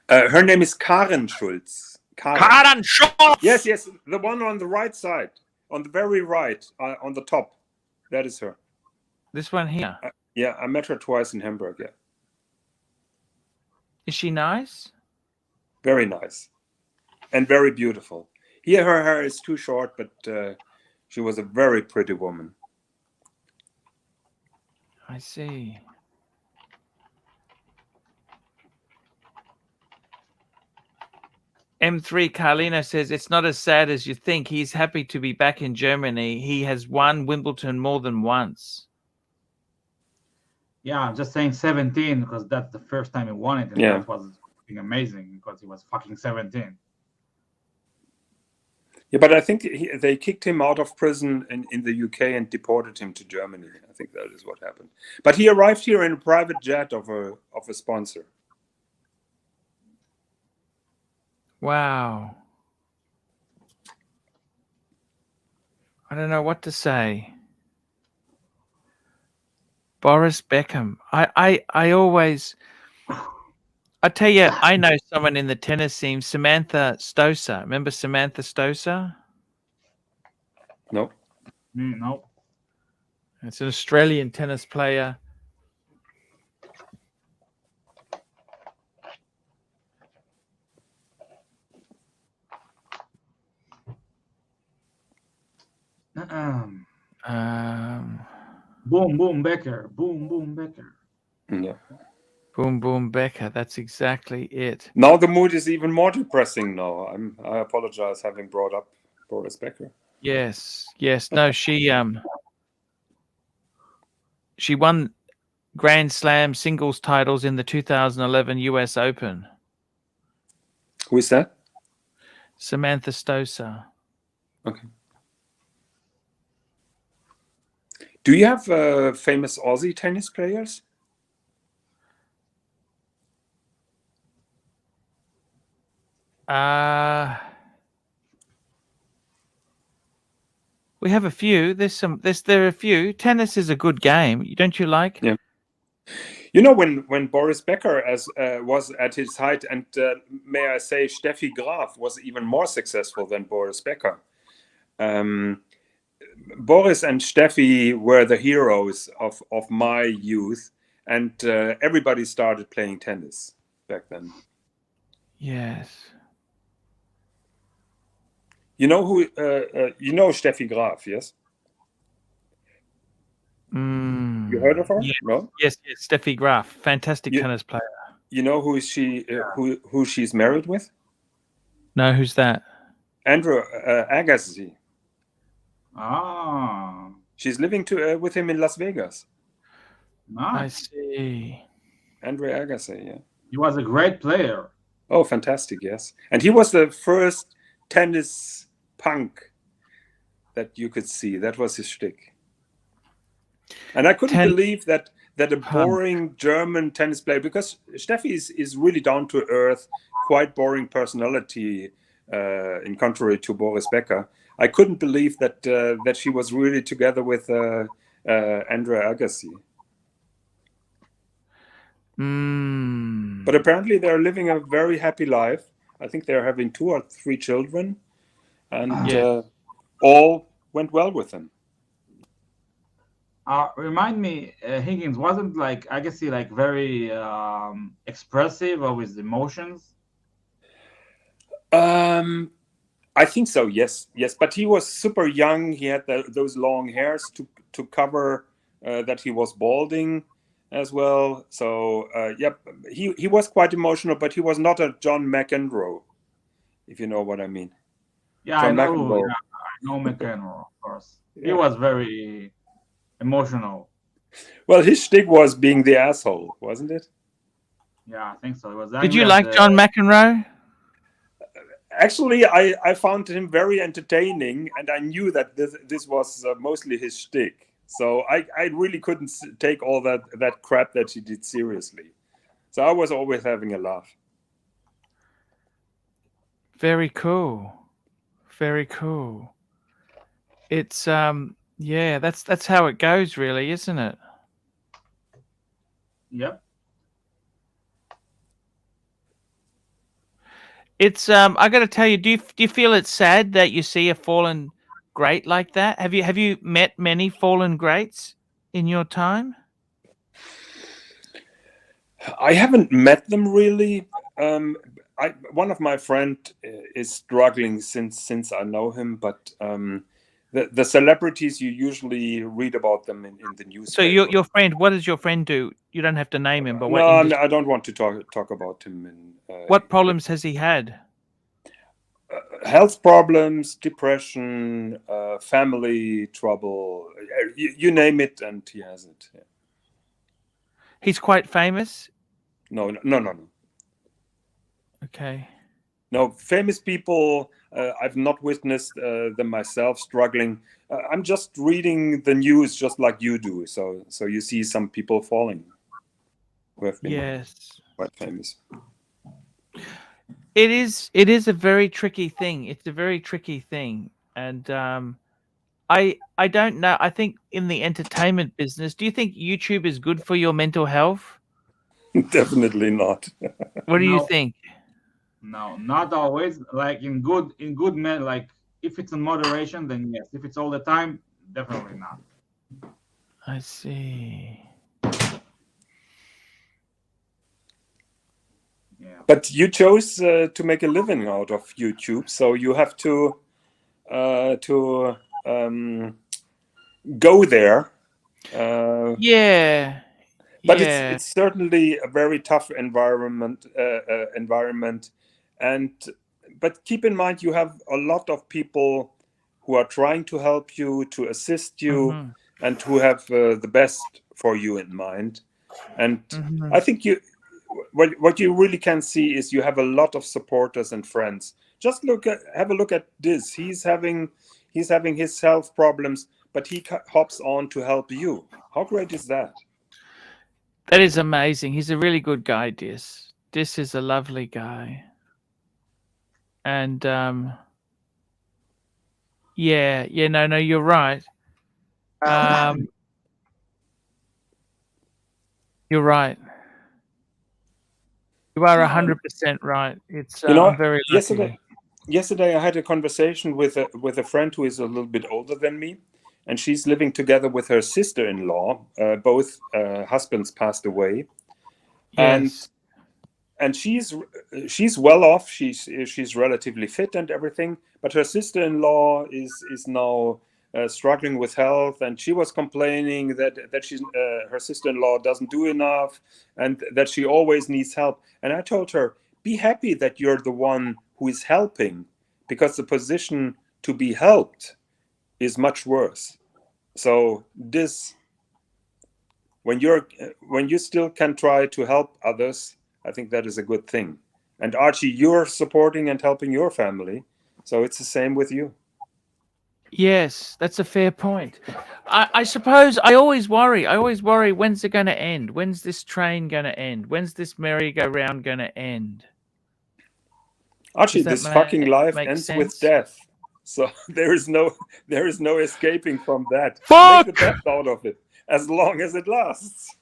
E: Her name is Karen Schulz.
A: Karen Schulz.
E: Yes, yes, the one on the right side, on the very right, on the top. That is her.
A: This one here.
E: Yeah, I met her twice in Hamburg. Yeah,
A: Is she nice?
E: very nice, and very beautiful. Here, her hair is too short, but she was a very pretty woman.
A: I see. M3 Carlina says it's not as sad as you think. He's happy to be back in Germany. He has won Wimbledon more than once.
B: Yeah, I'm just saying 17 because that's the first time he won it, and
E: Yeah.
B: that was fucking amazing because he was fucking 17.
E: Yeah, but I think they kicked him out of prison in the UK and deported him to Germany. I think that is what happened. But he arrived here in a private jet of a sponsor.
A: Wow. I don't know what to say. Boris Becker. I always, I tell you, I know someone in the tennis scene, Samantha Stoser. Remember Samantha Stoser?
E: No.
B: No.
A: It's an Australian tennis player.
B: Boom, boom, Becker. Boom, boom, Becker.
E: Yeah.
A: Boom, boom, Becker. That's exactly it.
E: Now the mood is even more depressing. Now I apologize having brought up Boris Becker.
A: Yes, yes. No, she won Grand Slam singles titles in the 2011 US Open.
E: Who is that?
A: Samantha Stoser.
E: Okay. Do you have famous Aussie tennis players?
A: We have a few. There are a few. Tennis is a good game. Don't you like?
E: Yeah. You know, when Boris Becker was at his height, and may I say, Steffi Graf was even more successful than Boris Becker. Boris and Steffi were the heroes of my youth, and everybody started playing tennis back then.
A: Yes.
E: You know who? You know Steffi Graf, yes? You heard of her?
A: Yes.
E: No.
A: Yes, Steffi Graf, fantastic tennis player.
E: You know who is she? Who she's married with?
A: No, who's that?
E: Andrew Agassi.
B: Ah.
E: She's living with him in Las Vegas.
B: Nice.
A: I see.
E: Andrew Agassi, yeah.
B: He was a great player.
E: Oh, fantastic! Yes, and he was the first tennis punk that you could see. That was his shtick. And I couldn't believe that a boring German tennis player, because Steffi is really down to earth, quite boring personality, in contrary to Boris Becker. I couldn't believe that she was really together with Andrew Agassi. But apparently they're living a very happy life. I think they're having 2 or 3 children, and all went well with them.
B: Remind me, Higgins wasn't like Agassi like very expressive of his emotions?
E: I think so. Yes. But he was super young. He had those long hairs to cover that he was balding as well. So he was quite emotional, but he was not a John McEnroe, if you know what I mean.
B: Yeah, John McEnroe. Yeah, I know McEnroe, of course. Yeah. He was very emotional.
E: Well, his shtick was being the asshole, wasn't it?
B: Yeah, I think so. It was.
A: Did you like John McEnroe?
E: Actually, I found him very entertaining, and I knew that this was mostly his shtick. So I really couldn't take all that crap that he did seriously. So I was always having a laugh.
A: Very cool. Very cool. It's yeah, that's how it goes, really, isn't it?
B: Yep.
A: It's I got to tell you, do you feel it's sad that you see a fallen great like that? Have you met many fallen greats in your time?
E: I haven't met them really. One of my friend is struggling since I know him, but the celebrities, you usually read about them in the newspaper.
A: So your friend, what does your friend do? You don't have to name him, but what
E: No,
A: industry?
E: I don't want to talk about him.
A: What problems has he had?
E: Health problems, depression, family trouble, you name it, and he has it. Yeah.
A: He's quite famous.
E: No.
A: Okay.
E: No, famous people, I've not witnessed them myself struggling. I'm just reading the news just like you do. So you see some people falling who have been quite famous.
A: It is a very tricky thing. It's a very tricky thing. And I don't know. I think in the entertainment business, do you think YouTube is good for your mental health?
E: Definitely not.
A: What do you think?
B: No, not always. Like in good men, like if it's in moderation, then yes. If it's all the time, definitely not.
A: I see.
B: Yeah.
E: But you chose to make a living out of YouTube, so you have to go there.
A: Yeah.
E: But it's certainly a very tough environment. But keep in mind, you have a lot of people who are trying to help you, to assist you, and who have the best for you in mind. And I think what you really can see is you have a lot of supporters and friends. Just have a look at this. He's having his health problems, but he hops on to help you. How great is that?
A: That is amazing. He's a really good guy, Dis. Dis is a lovely guy. And no, you're right. You're right. You are 100% right. It's I'm very lucky.
E: Yesterday I had a conversation with a friend who is a little bit older than me, and she's living together with her sister-in-law. Both husbands passed away,
A: Yes.
E: and she's well off. She's relatively fit and everything, but her sister-in-law is now struggling with health, and she was complaining that her sister-in-law doesn't do enough, and that she always needs help. And I told her, be happy that you're the one who is helping, because the position to be helped is much worse. So when you still can try to help others, I think that is a good thing. And Archie, you're supporting and helping your family, so it's the same with you.
A: Yes, that's a fair point. I suppose I always worry. When's it going to end? When's this train going to end? When's this merry-go-round going to end?
E: Archie, this fucking life ends with death. So there is no escaping from that.
A: Fuck!
E: Make the best out of it, as long as it lasts.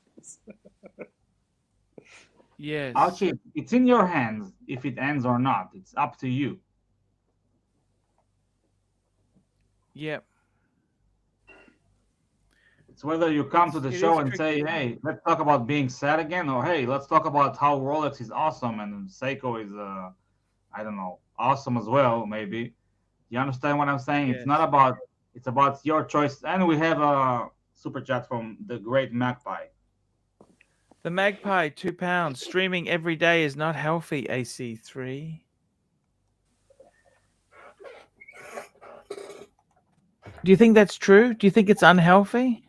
A: Yes.
B: Archie, it's in your hands if it ends or not. It's up to you.
A: Yep.
B: It's whether you come to the show and say, hey, let's talk about being sad again, or hey, let's talk about how Rolex is awesome and Seiko is I don't know, awesome as well, maybe. You understand what I'm saying? Yes. It's about your choice. And we have a super chat from the great Magpie.
A: The Magpie, £2. Streaming every day is not healthy, AC3. Do you think that's true? Do you think it's unhealthy?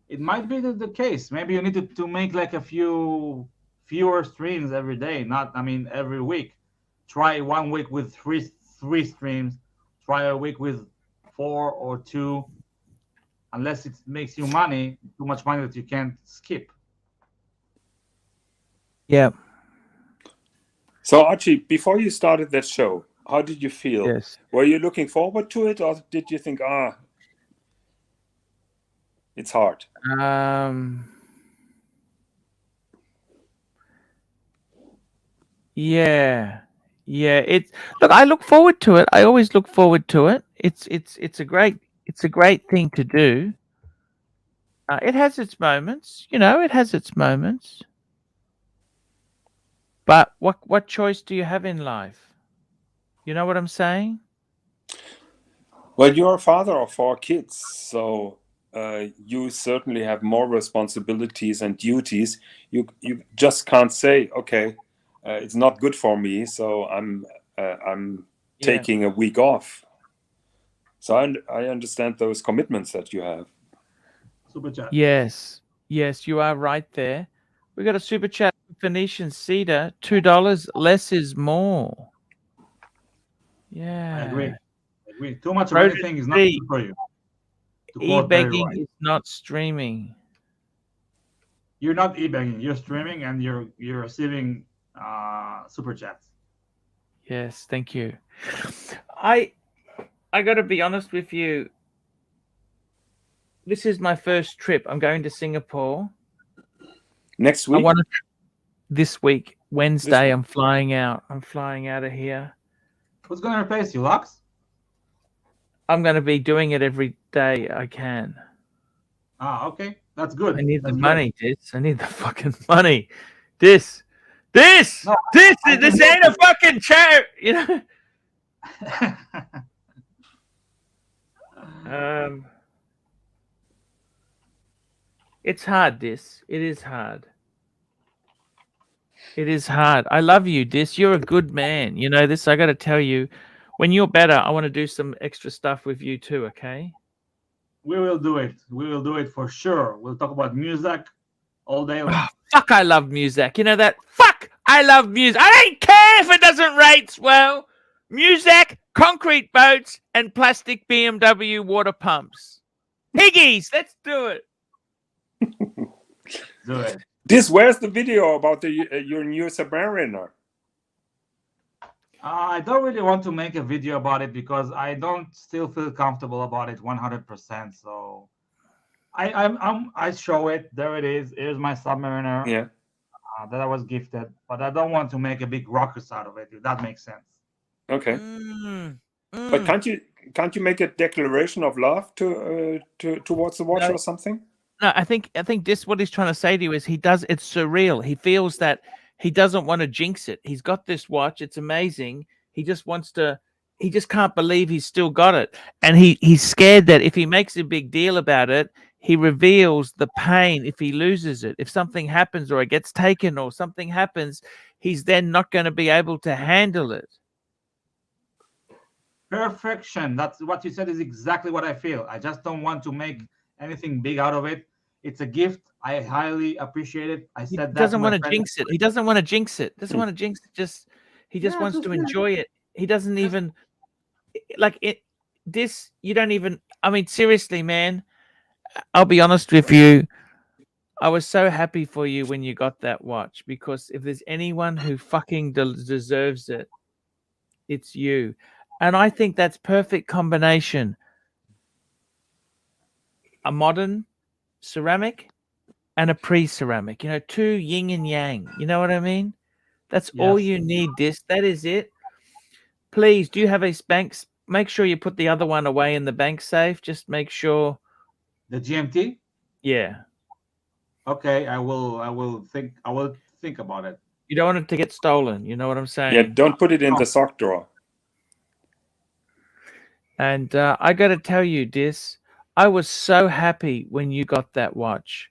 B: It might be the case. Maybe you need to make like a fewer streams every day, every week. Try 1 week with three streams. Try a week with 4 or 2, unless it makes you too much money that you can't skip.
A: Yeah.
E: So Archie, before you started that show, How did you feel?
A: Yes.
E: Were you looking forward to it, or did you think, it's hard?
A: Yeah. Look, I look forward to it. I always look forward to it. It's a great thing to do. It has its moments, it has its moments. But what choice do you have in life? You know what I'm saying?
E: Well, you're a father of 4 kids, so you certainly have more responsibilities and duties. You just can't say, okay, it's not good for me, so I'm taking a week off. So I understand those commitments that you have.
B: Super chat.
A: Yes, you are right there. We got a super chat from Phoenician Cedar, $2. Less is more. Yeah.
B: I agree. Too much of
A: Roland
B: anything is not
A: B,
B: good for you. To quote Barry
A: E-begging
B: White.
A: is not streaming.
B: You're not e-begging. You're streaming, and you're receiving super chats.
A: Yes, thank you. I got to be honest with you. This is my first trip. I'm going to Singapore
E: Next week?
A: This week, Wednesday. I'm flying out. I'm flying out of here.
B: Who's going to replace you, Lux?
A: I'm going to be doing it every day I can.
B: Okay. That's good.
A: I need
B: That's
A: the
B: good.
A: money, Dis. I need the fucking money. This ain't a fucking chair, It's hard, Dis. It is hard. It is hard. I love you, Dis. You're a good man. You know this. I got to tell you, when you're better, I want to do some extra stuff with you too, okay?
B: We will do it. We will do it for sure. We'll talk about music all day long.
A: Fuck, I love music. You know that? Fuck, I love music. I don't care if it doesn't rate well. Music, concrete boats, and plastic BMW water pumps. Higgies, let's do it.
B: Do it.
E: Where's the video about your new Submariner?
B: I don't really want to make a video about it because I don't still feel comfortable about it 100%. So I show it. There it is. Here's my Submariner.
E: Yeah.
B: That I was gifted, but I don't want to make a big ruckus out of it. If that makes sense.
E: Okay. But can't you make a declaration of love towards the watch or something?
A: No, I think this what he's trying to say to you is it's surreal. He feels that he doesn't want to jinx it. He's got this watch. It's amazing. He just can't believe he's still got it. And he's scared that if he makes a big deal about it, he reveals the pain if he loses it. If something happens or it gets taken or something happens, he's then not going to be able to handle it.
B: Perfection. That's what you said is exactly what I feel. I just don't want to make anything big out of it. It's a gift. I highly appreciate it. I said that.
A: He doesn't want to jinx it. He doesn't want to jinx it. Doesn't want to jinx it. He just wants to enjoy it. He doesn't even like it. You don't even. I mean, seriously, man. I'll be honest with you. I was so happy for you when you got that watch because if there's anyone who fucking deserves it, it's you. And I think that's perfect combination. A modern ceramic and a pre-ceramic, two yin and yang. You know what I mean? That's all you need, that is it. Please, do you have a bank? Make sure you put the other one away in the bank safe. Just make sure.
B: The GMT?
A: Yeah.
B: Okay, I will think about it.
A: You don't want it to get stolen. You know what I'm saying?
E: Yeah, don't put it in the sock drawer.
A: And I got to tell you, I was so happy when you got that watch.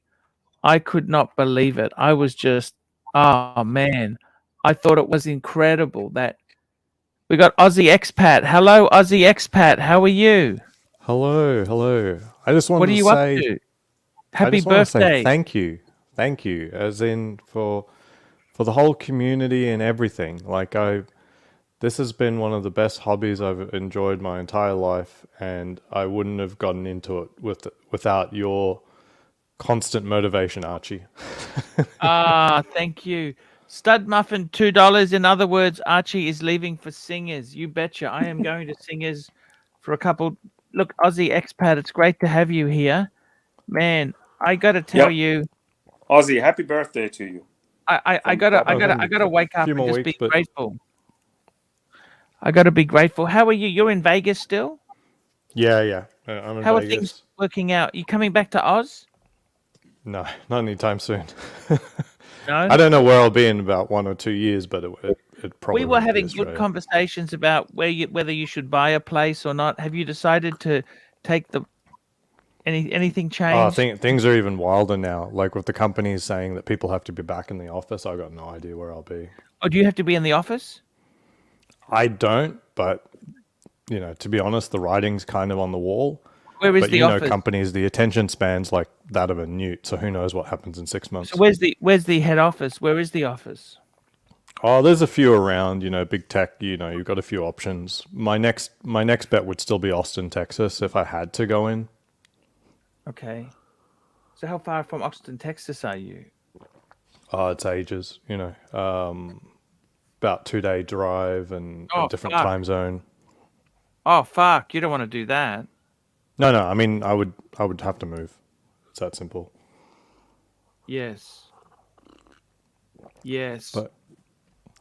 A: I could not believe it. I was just, oh man, I thought it was incredible that we got Aussie Expat. Hello, Aussie Expat. How are you?
F: Hello. I just wanted
A: what are you
F: to say,
A: up to? Happy birthday!
F: Thank you, as in for the whole community and everything. Like this has been one of the best hobbies I've enjoyed my entire life, and I wouldn't have gotten into it without your constant motivation, Archie.
A: Thank you. Stud muffin, $2. In other words, Archie is leaving for Singers. You betcha. I am going to Singers for a couple. Look, Aussie expat, it's great to have you here, man. I got to tell you,
E: Ozzy, happy birthday to you.
A: I gotta wake up
F: few
A: and
F: more
A: just
F: weeks,
A: be
F: but-
A: grateful. I gotta be grateful. How are you? You're in Vegas still?
F: Yeah. I'm in
A: How are
F: Vegas.
A: things working out? You coming back to Oz?
F: No, not anytime soon.
A: No.
F: I don't know where I'll be in about 1 or 2 years, but it probably
A: We were
F: won't be
A: having good
F: Australia.
A: conversations about whether you should buy a place or not. Have you decided to take anything changed?
F: Things are even wilder now. Like with the companies saying that people have to be back in the office, I got no idea where I'll be.
A: Oh, do you have to be in the office?
F: I don't, but to be honest, the writing's kind of on the wall.
A: Where is
F: But
A: the office?
F: companies, the attention spans like that of a newt. So who knows what happens in 6 months?
A: So where's the head office? Where is the office?
F: Oh, there's a few around. Big tech. You've got a few options. My next bet would still be Austin, Texas, if I had to go in.
A: Okay. So how far from Austin, Texas are you?
F: Oh, it's ages. About 2-day drive and a different
A: fuck.
F: time zone.
A: Oh fuck! You don't want to do that.
F: No. I mean, I would have to move. It's that simple.
A: Yes.
F: But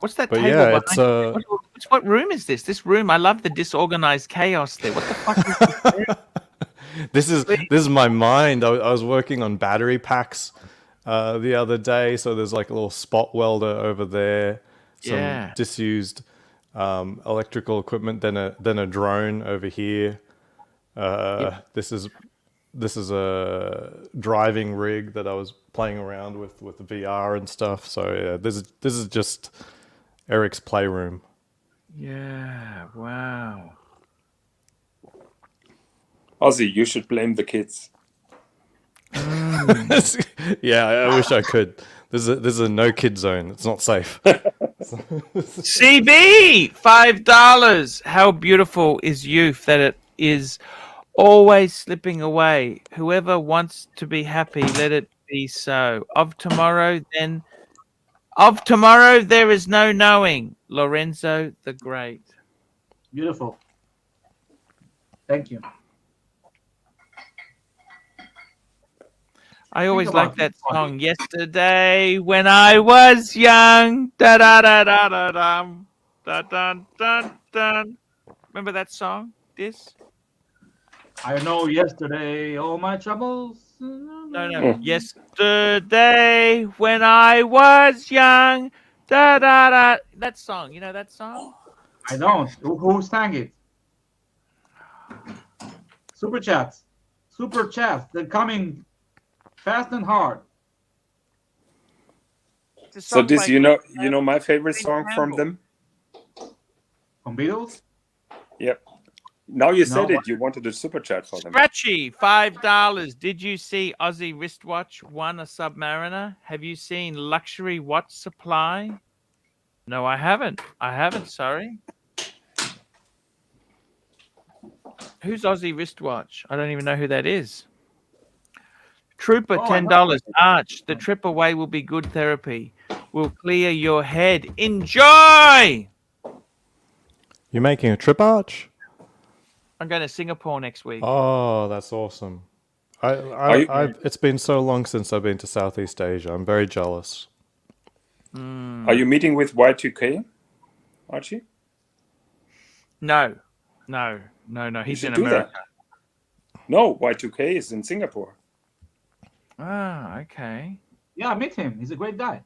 A: What's that
F: but
A: table
F: yeah,
A: behind?
F: it's
A: What room is this? This room, I love the disorganized chaos there. What the fuck is this?
F: this is my mind. I was working on battery packs the other day, so there's like a little spot welder over there, some disused electrical equipment, then a drone over here. This is a driving rig that I was playing around with the VR and stuff. So yeah, this is just Eric's playroom.
A: Yeah. Wow.
E: Ozzy, you should blame the kids.
F: Yeah, I wish I could. This is a no kid zone. It's not safe.
A: CB, $5. How beautiful is youth that it is always slipping away. Whoever wants to be happy, let it be so. Of tomorrow, there is no knowing. Lorenzo the Great.
B: Beautiful. Thank you.
A: I always
B: about
A: like that
B: it.
A: song. Yesterday, when I was young, da da da da da dum, da dun dun dun. Remember that song? This?
B: I know yesterday all my troubles.
A: No. Yesterday, when I was young, da da da. That song. You know that song?
B: I don't. Who sang it? Super chats. They're coming fast and hard.
A: It's a
E: So
A: song
E: this,
A: by-
E: you know my favorite song from them?
B: From Beatles?
E: Yep. Now you said
B: No.
E: it. You wanted a super chat for them.
A: Scratchy, $5. Did you see Aussie wristwatch won a Submariner? Have you seen luxury watch supply? No, I haven't. Sorry. Who's Aussie wristwatch? I don't even know who that is. Trooper,
B: Oh, I
A: $10. Arch, the trip away will be good therapy. Will clear your head. Enjoy!
F: You're making a trip, Arch?
A: I'm going to Singapore next week.
F: Oh, that's awesome. It's been so long since I've been to Southeast Asia. I'm very jealous.
E: Are you meeting with Y2K, Archie?
A: No. He's
E: should
A: in
E: do that.
A: America.
E: No, Y2K is in Singapore.
A: Ah, okay.
B: Yeah, meet him. He's a great guy.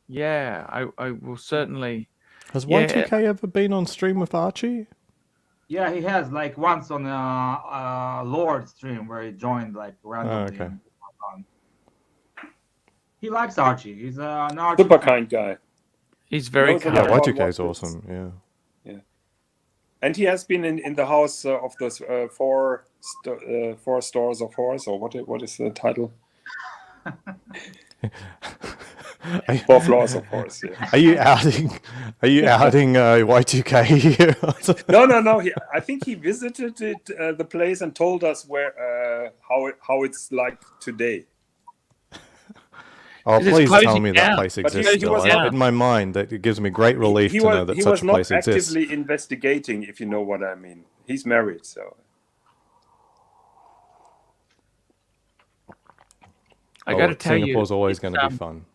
A: Yeah, I will certainly.
F: Has
A: Yeah.
F: Y2K ever been on stream with Archie?
B: Yeah, he has like once on Lord stream where he joined like randomly.
F: okay.
B: He likes Archie. He's an Archie
E: Super
B: fan.
E: kind guy.
A: He's very
E: Knows a
A: kind.
E: lot
F: Yeah,
E: about
F: Y2K is
E: watches.
F: awesome. Yeah.
E: And he has been in the house of those four stores of horse, or what is the title? 4 floors of horse. Yeah.
F: Are you outing Y2K here?
E: No. I think he visited the place and told us how it's like today.
F: Oh,
A: 'Cause it's
F: please tell
A: closing
F: me
A: down.
F: that place
E: But
F: exists
E: he
F: still.
E: was
A: not-
F: In my mind, that it gives me great relief to know that
E: he
F: such
E: was
F: a
E: not
F: place exists.
E: actively investigating, if you know what I mean. He's married, so.
A: I got to tell you,
F: Singapore's always
A: it's,
F: going to be fun.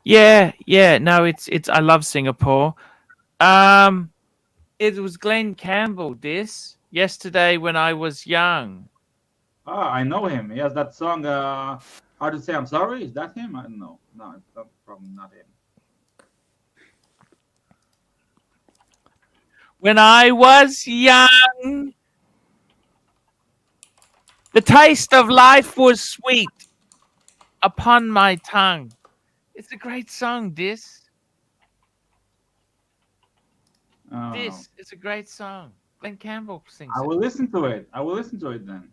A: Yeah, no, it's. I love Singapore. It was Glenn Campbell. This yesterday when I was young.
B: Ah, I know him. He has that song. How to say I'm sorry? Is that him? I don't know. No, it's not, probably not him.
A: When I was young, the taste of life was sweet upon my tongue. It's a great song, this.
B: Oh,
A: This is a great song. Glenn Campbell sings
B: I
A: it.
B: will listen to it. I will listen to it then.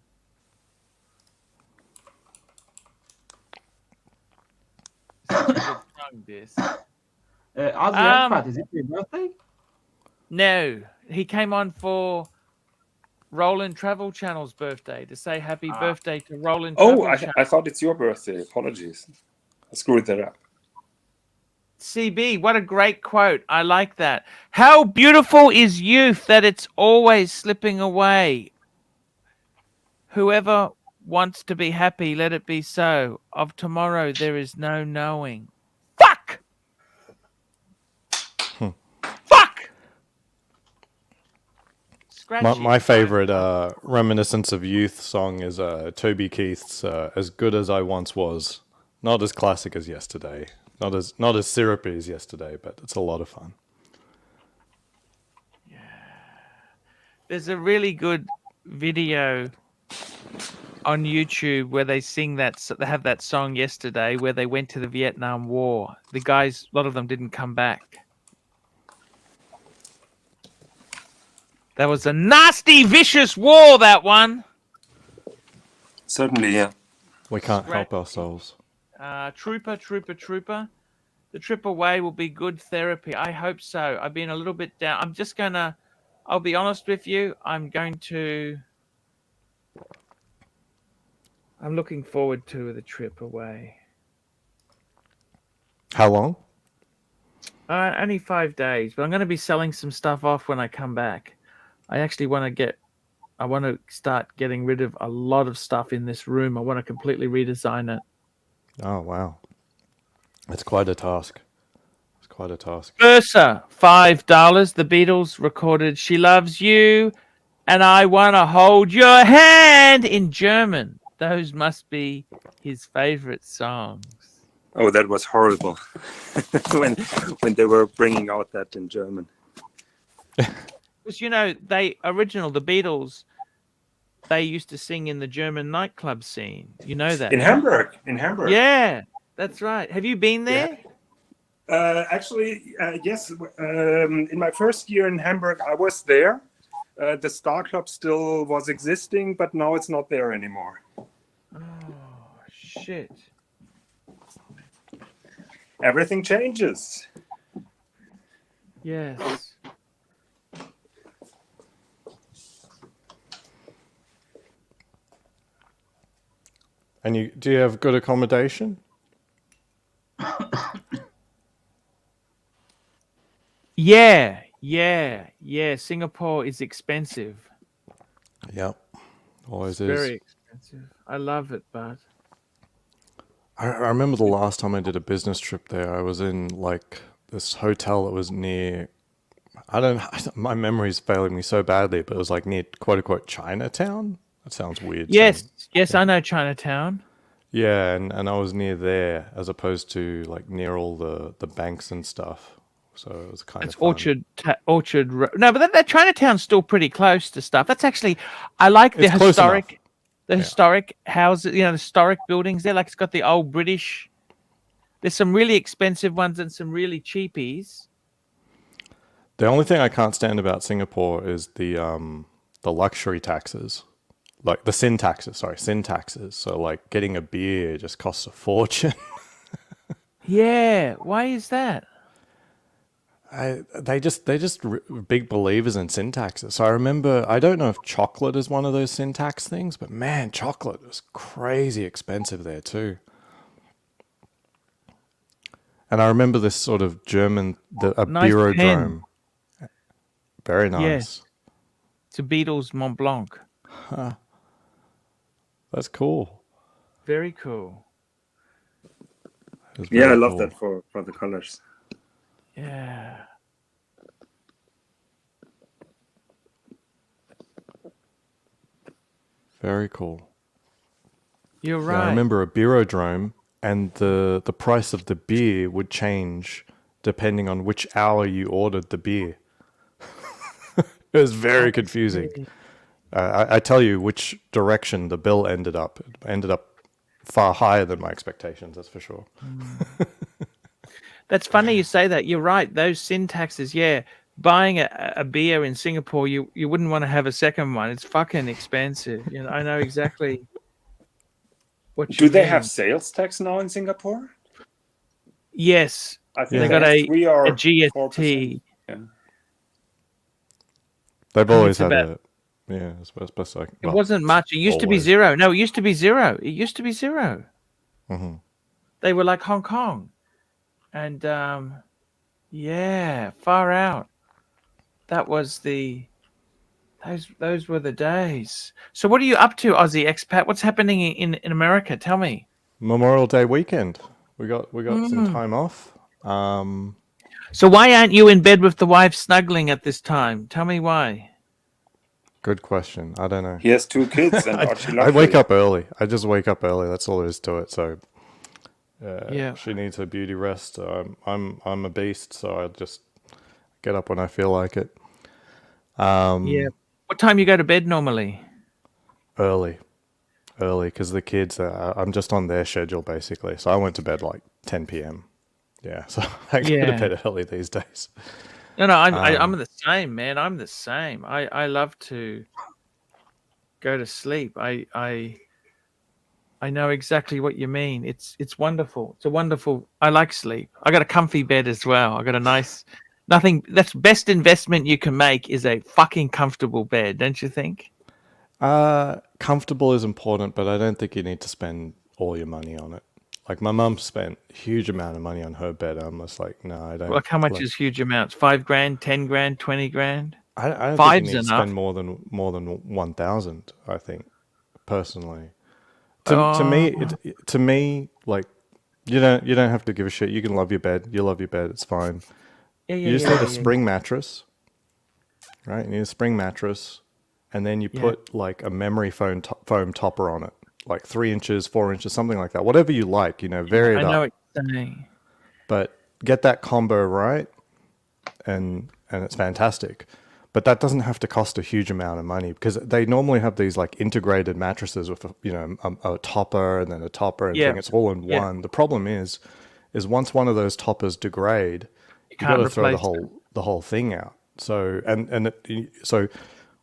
A: Such a good song, this.
B: Ozzy
A: Um,
B: Expat, is it your birthday?
A: No, he came on for Roland Travel Channel's birthday to say happy birthday to Roland
E: Oh,
A: Travel Channel.
E: I thought it's your birthday. Apologies. I screwed that up.
A: CB, what a great quote. I like that. How beautiful is youth that it's always slipping away. Whoever wants to be happy, let it be so. Of tomorrow there is no knowing. Fuck! Fuck! Scratchy.
F: My favorite reminiscence of youth song is Toby Keith's "As Good as I Once Was." Not as classic as yesterday. Not as syrupy as yesterday, but it's a lot of fun.
A: There's a really good video on YouTube where they sing that. They have that song yesterday where they went to the Vietnam War. The guys, a lot of them didn't come back. That was a nasty, vicious war, that one.
E: Certainly, yeah.
F: We can't help ourselves.
A: Trooper. The trip away will be good therapy. I hope so. I've been a little bit down. I'll be honest with you. I'm looking forward to the trip away.
F: How long?
A: Only 5 days, but I'm going to be selling some stuff off when I come back. I actually want to start getting rid of a lot of stuff in this room. I want to completely redesign it.
F: Oh, wow. It's quite a task.
A: Versa, $5. The Beatles recorded She Loves You and I Want to Hold Your Hand in German. Those must be his favorite songs.
E: Oh, that was horrible. when they were bringing out that in German.
A: Because, the Beatles, they used to sing in the German nightclub scene. You know that?
E: In Hamburg.
A: Yeah, that's right. Have you been there?
E: Actually, yes. In my first year in Hamburg, I was there. The Star Club still was existing, but now it's not there anymore.
A: Oh, shit.
E: Everything changes.
A: Yes.
F: And do you have good accommodation?
A: Yeah. Singapore is expensive.
F: Yep. Always is.
A: Very expensive. I love it, but
F: I remember the last time I did a business trip there, I was in like this hotel that was near, my memory's failing me so badly, but it was like near quote unquote Chinatown. That sounds weird.
A: yes, I know Chinatown.
F: Yeah, and I was near there as opposed to like near all the banks and stuff. So it was kind of fun.
A: Orchard. No, but that Chinatown's still pretty close to stuff. That's actually, I like the
F: It's close
A: historic,
F: enough.
A: historic houses. The historic buildings there. Like it's got the old British. There's some really expensive ones and some really cheapies.
F: The only thing I can't stand about Singapore is the luxury taxes. Like the sin taxes. So like getting a beer just costs a fortune.
A: Yeah, why is that?
F: They just big believers in sin taxes. So I remember, I don't know if chocolate is one of those sin tax things, but man, chocolate is crazy expensive there too. And I remember this sort of German, a
A: Nice
F: Bureaudrome. Very nice.
A: Yes. It's a Beatles Mont Blanc.
F: That's cool.
A: Very cool.
F: It's
E: Yeah, I
F: very
E: love
F: cool.
E: that for the colors.
A: Yeah.
F: Very cool.
A: You're
F: Yeah,
A: right.
F: I remember a Bureaudrome, and the price of the beer would change depending on which hour you ordered the beer. It was very confusing. I tell you which direction the bill ended up. It ended up far higher than my expectations, that's for sure.
A: That's funny you say that. You're right. Those syntaxes, yeah. Buying a beer in Singapore, you wouldn't want to have a second one. It's fucking expensive. You know, I know exactly what you
E: Do they
A: mean.
E: have sales tax now in Singapore?
A: Yes.
E: I think
A: They got a
E: 3 or
A: GST.
E: 4%. Yeah.
F: They've
A: And
F: always
A: it's
F: had
A: about-
F: yeah, I suppose so.
A: It wasn't much. It used to be
F: always.
A: zero. No, it used to be zero. It used to be zero.
F: Hmm.
A: They were like Hong Kong. And yeah, far out. That was those were the days. So what are you up to, Aussie expat? What's happening in America? Tell me.
F: Memorial Day weekend. We got some time off.
A: So why aren't you in bed with the wife snuggling at this time? Tell me why.
F: Good question. I don't know.
E: He has 2 kids and
F: I
E: ArchieLuxury.
F: wake up early. I just wake up early. That's all there is to it. So
A: Yeah.
F: she needs her beauty rest. So I'm a beast. So I just get up when I feel like it.
A: Yeah. What time you go to bed normally?
F: Early, because the kids. I'm just on their schedule basically. So I went to bed like 10 p.m. Yeah. So I go to bed early these days.
A: No, I'm the same, man. I'm the same. I love to go to sleep. I know exactly what you mean. It's wonderful. It's a wonderful. I like sleep. I got a comfy bed as well. I got a nice. Nothing. That's best investment you can make is a fucking comfortable bed, don't you think?
F: Comfortable is important, but I don't think you need to spend all your money on it. Like my mum spent a huge amount of money on her bed. I'm just like, no, I don't.
A: Like how much is huge amounts? 5 grand, 10 grand, 20 grand.
F: I don't
A: Five's
F: think you need to
A: enough.
F: spend more than 1,000. I think personally, to me, like you don't have to give a shit. You can love your bed. You love your bed. It's fine.
A: Yeah,
F: You just need a spring mattress, right? You need a spring mattress, and then you put like a memory foam topper on it, like 3 inches, 4 inches, something like that. Whatever you like, vary it
A: I know
F: up.
A: what you're saying.
F: But get that combo right, and it's fantastic. But that doesn't have to cost a huge amount of money because they normally have these like integrated mattresses with a topper and then a topper and thing. It's all in one. The problem is once one of those toppers degrade, you got to throw the whole thing out. So so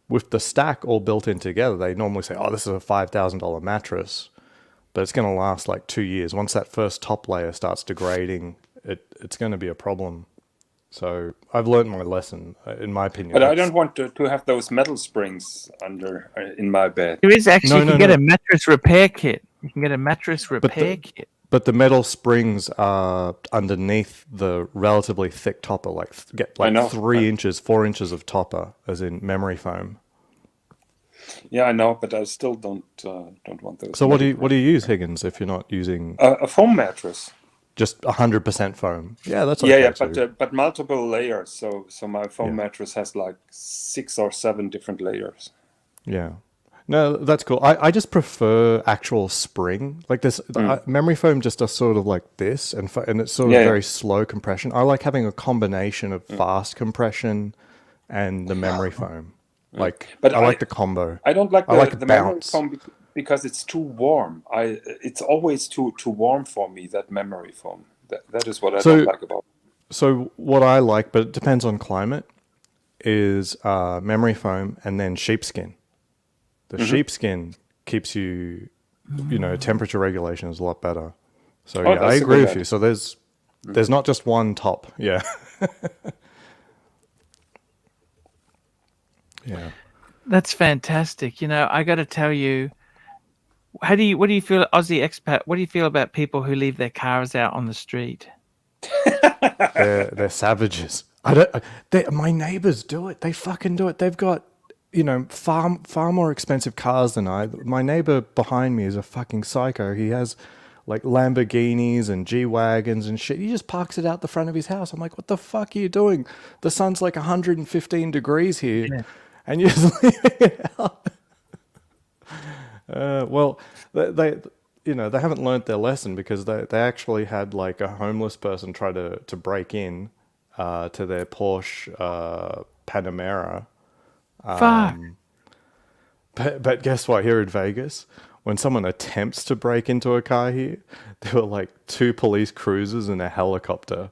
F: with the stack all built in together, they normally say, "Oh, this is a $5,000 mattress," but it's going to last like 2 years. Once that first top layer starts degrading, it's going to be a problem. So I've learned my lesson, in my opinion.
E: But I don't want to have those metal springs in my bed.
A: There is actually, you can get
F: no.
A: a mattress repair kit. You can get a mattress repair kit.
F: But the metal springs are underneath the relatively thick topper, get 3 inches, 4 inches of topper, as in memory foam.
E: Yeah, I know, but I still don't want those.
F: So what do you use, Higgins, if you're not using
E: a foam mattress?
F: Just 100% foam. Yeah, that's okay.
E: Yeah, but multiple layers. So my foam mattress has like 6 or 7 different layers.
F: Yeah. No, that's cool. I just prefer actual spring. Like this memory foam just does sort of like this, and it's sort of very slow compression. I like having a combination of fast compression and the memory foam. But I like the combo.
E: I don't like the memory
F: bounce.
E: foam because it's too warm. It's always too warm for me, that memory foam. That is what I don't like about it.
F: So what I like, but it depends on climate, is memory foam and then sheepskin. The sheepskin keeps you, temperature regulation is a lot better. So I agree with you. So there's not just one top. Yeah. Yeah.
A: That's fantastic. I got to tell you, what do you feel, Aussie expat? What do you feel about people who leave their cars out on the street?
F: They're savages. My neighbors do it. They fucking do it. They've got, far more expensive cars than I. My neighbor behind me is a fucking psycho. He has like Lamborghinis and G-Wagons and shit. He just parks it out the front of his house. I'm like, what the fuck are you doing? The sun's like 115 degrees here, and you're just leaving it out. Well, they haven't learnt their lesson, because they actually had like a homeless person try to break in to their Porsche Panamera.
A: Fuck.
F: But guess what? Here in Vegas, when someone attempts to break into a car here, there were like 2 police cruisers and a helicopter.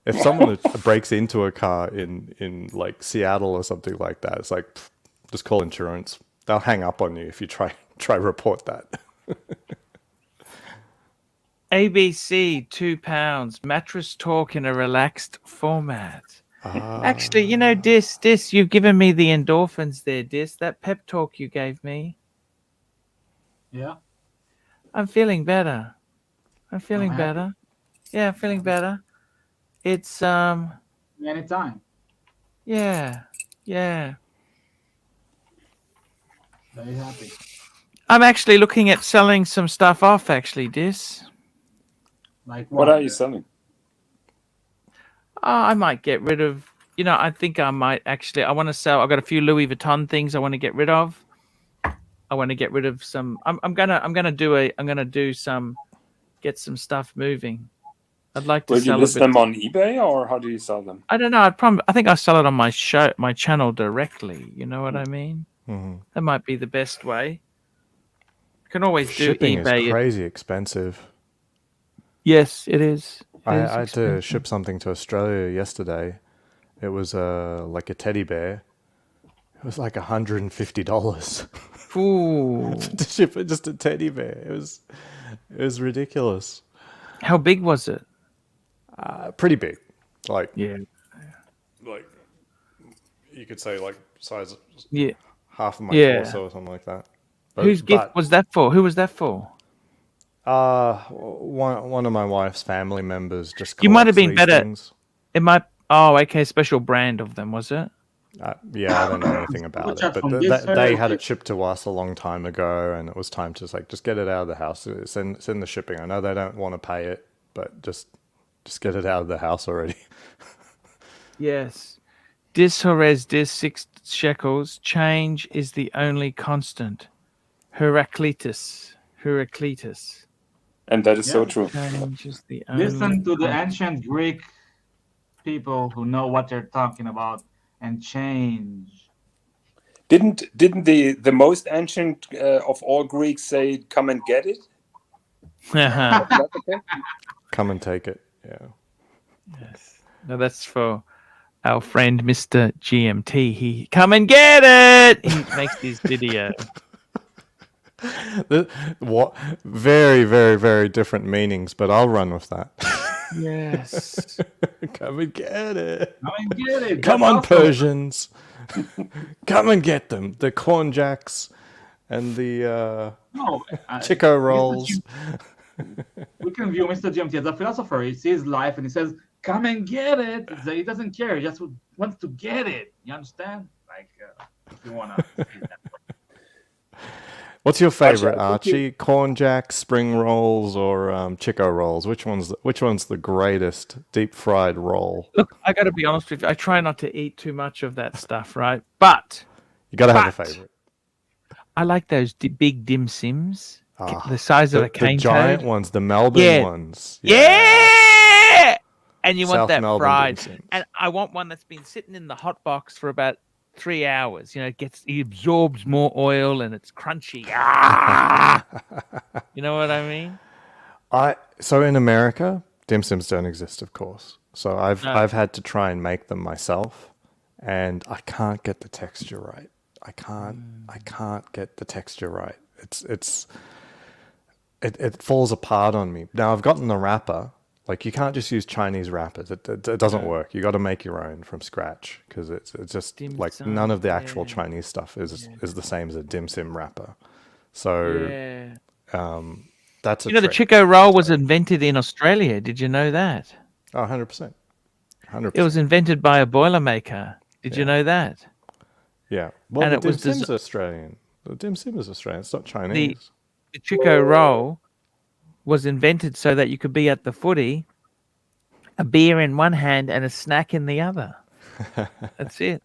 F: If someone breaks into a car in like Seattle or something like that, it's like, just call insurance. They'll hang up on you if you try report that.
A: ABC, £2. Mattress talk in a relaxed format. Actually, Dis, you've given me the endorphins there, Dis. That pep talk you gave me.
B: Yeah.
A: I'm feeling better. I'm feeling
B: happy.
A: better. Yeah, I'm feeling better. It's
B: Anytime.
A: yeah.
B: Very happy.
A: I'm actually looking at selling some stuff off, actually, Dis.
B: Like
E: What are you selling?
A: I might get rid of, I think I might actually, I want to sell, I've got a few Louis Vuitton things I want to get rid of. I want to get rid of some, get some stuff moving. I'd like to
E: Will you
A: sell
E: list
A: a bit.
E: them on eBay, or how do you sell them?
A: I don't know. I think I'll sell it on my channel directly. You know what I mean?
F: Mm-hmm.
A: That might be the best way. You can always
F: Shipping
A: do eBay.
F: is crazy expensive.
A: Yes, it is.
F: I had to ship something to Australia yesterday. It was like a teddy bear. It was like $150
A: Ooh.
F: to ship just a teddy bear. It was ridiculous.
A: How big was it?
F: Pretty big, like
A: Yeah.
F: like you could say like size
A: Yeah.
F: half of my
A: Yeah.
F: torso or something like that.
A: Whose gift was that for? Who was that for?
F: One of my wife's family members just.
A: You might have been
F: collects these
A: better.
F: things.
A: It might. Oh, okay. Special brand of them, was it?
F: Yeah, I don't know anything about it, but they had it shipped to us a long time ago, and it was time to just get it out of the house. It's in the shipping. I know they don't want to pay it, but just get it out of the house already.
A: Yes. Dis Horez, dis 6 shekels. Change is the only constant. Heraclitus.
E: And that is so
B: Yeah.
E: true.
A: Change is the only
B: Listen to the
A: constant.
B: ancient Greek people who know what they're talking about, and change.
E: Didn't the most ancient of all Greeks say, "Come and get it"?
A: Yes.
E: That's okay.
F: Come and take it. Yeah.
A: No, that's for our friend Mr. GMT. He come and get it. He makes his video.
F: What? Very, very, very different meanings, but I'll run with that.
A: Yes.
F: Come and get it.
B: Come and get it.
F: Come
B: That's
F: on,
B: awesome.
F: Persians. Come and get them. The corn jacks and the
B: No,
F: Chico rolls.
B: we can view Mr. GMT as a philosopher. He sees life and he says, "Come and get it." He doesn't care. He just wants to get it. You understand? Like, if you wanna.
F: What's your favorite,
E: Archie,
F: Archie? Corn jacks, spring rolls, or Chico rolls? Which one's the greatest deep fried roll?
A: Look, I got to be honest with you. I try not to eat too much of that stuff, right? But
F: You got to have a favorite.
A: I like those big dim sims, the size of a cane
F: the giant
A: toad.
F: ones, the Melbourne ones.
A: Yeah. And you want
F: South
A: that
F: Melbourne
A: fried.
F: dim sims.
A: And I want one that's been sitting in the hot box for about 3 hours. It absorbs more oil and it's crunchy. You know what I mean?
F: So in America, dim sims don't exist, of course. So I've had to try and make them myself, and I can't get the texture right. I can't get the texture right. It falls apart on me. Now I've gotten the wrapper. Like, you can't just use Chinese wrappers. It doesn't work. You got to make your own from scratch, because it's just
A: Dim
F: like
A: sum,
F: none of the actual
A: yeah.
F: Chinese stuff is the same as a dim sim wrapper. So
A: Yeah.
F: that's a
A: The
F: trick.
A: Chico roll was invented in Australia. Did you know that?
F: 100%. 100%.
A: It was invented by a Boilermaker. Did you
F: Yeah.
A: know that?
F: Yeah. Well,
A: And
F: the
A: it
F: dim
A: was
F: sim's Australian. The dim sim is Australian. It's not Chinese.
A: The Chico roll was invented so that you could be at the footy, a beer in one hand and a snack in the other. That's it.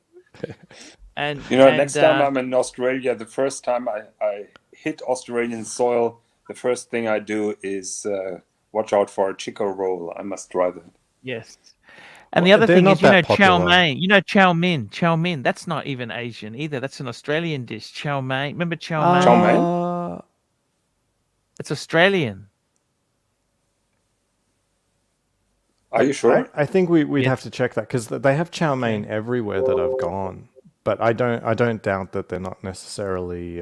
A: And
E: next time I'm in Australia, the first time I hit Australian soil, the first thing I do is watch out for a Chico roll. I must try that.
A: yes. And
F: Well,
A: the other
F: they're
A: thing
F: not
A: is, chow
F: that popular.
A: mein. Chow mein. Chow mein. That's not even Asian either. That's an Australian dish. Chow mein. Remember chow mein?
E: Chow mein?
A: It's Australian.
E: Are you sure?
F: I think we'd
A: Yes.
F: have to check that because they have chow mein everywhere that I've gone. But I don't doubt that they're not necessarily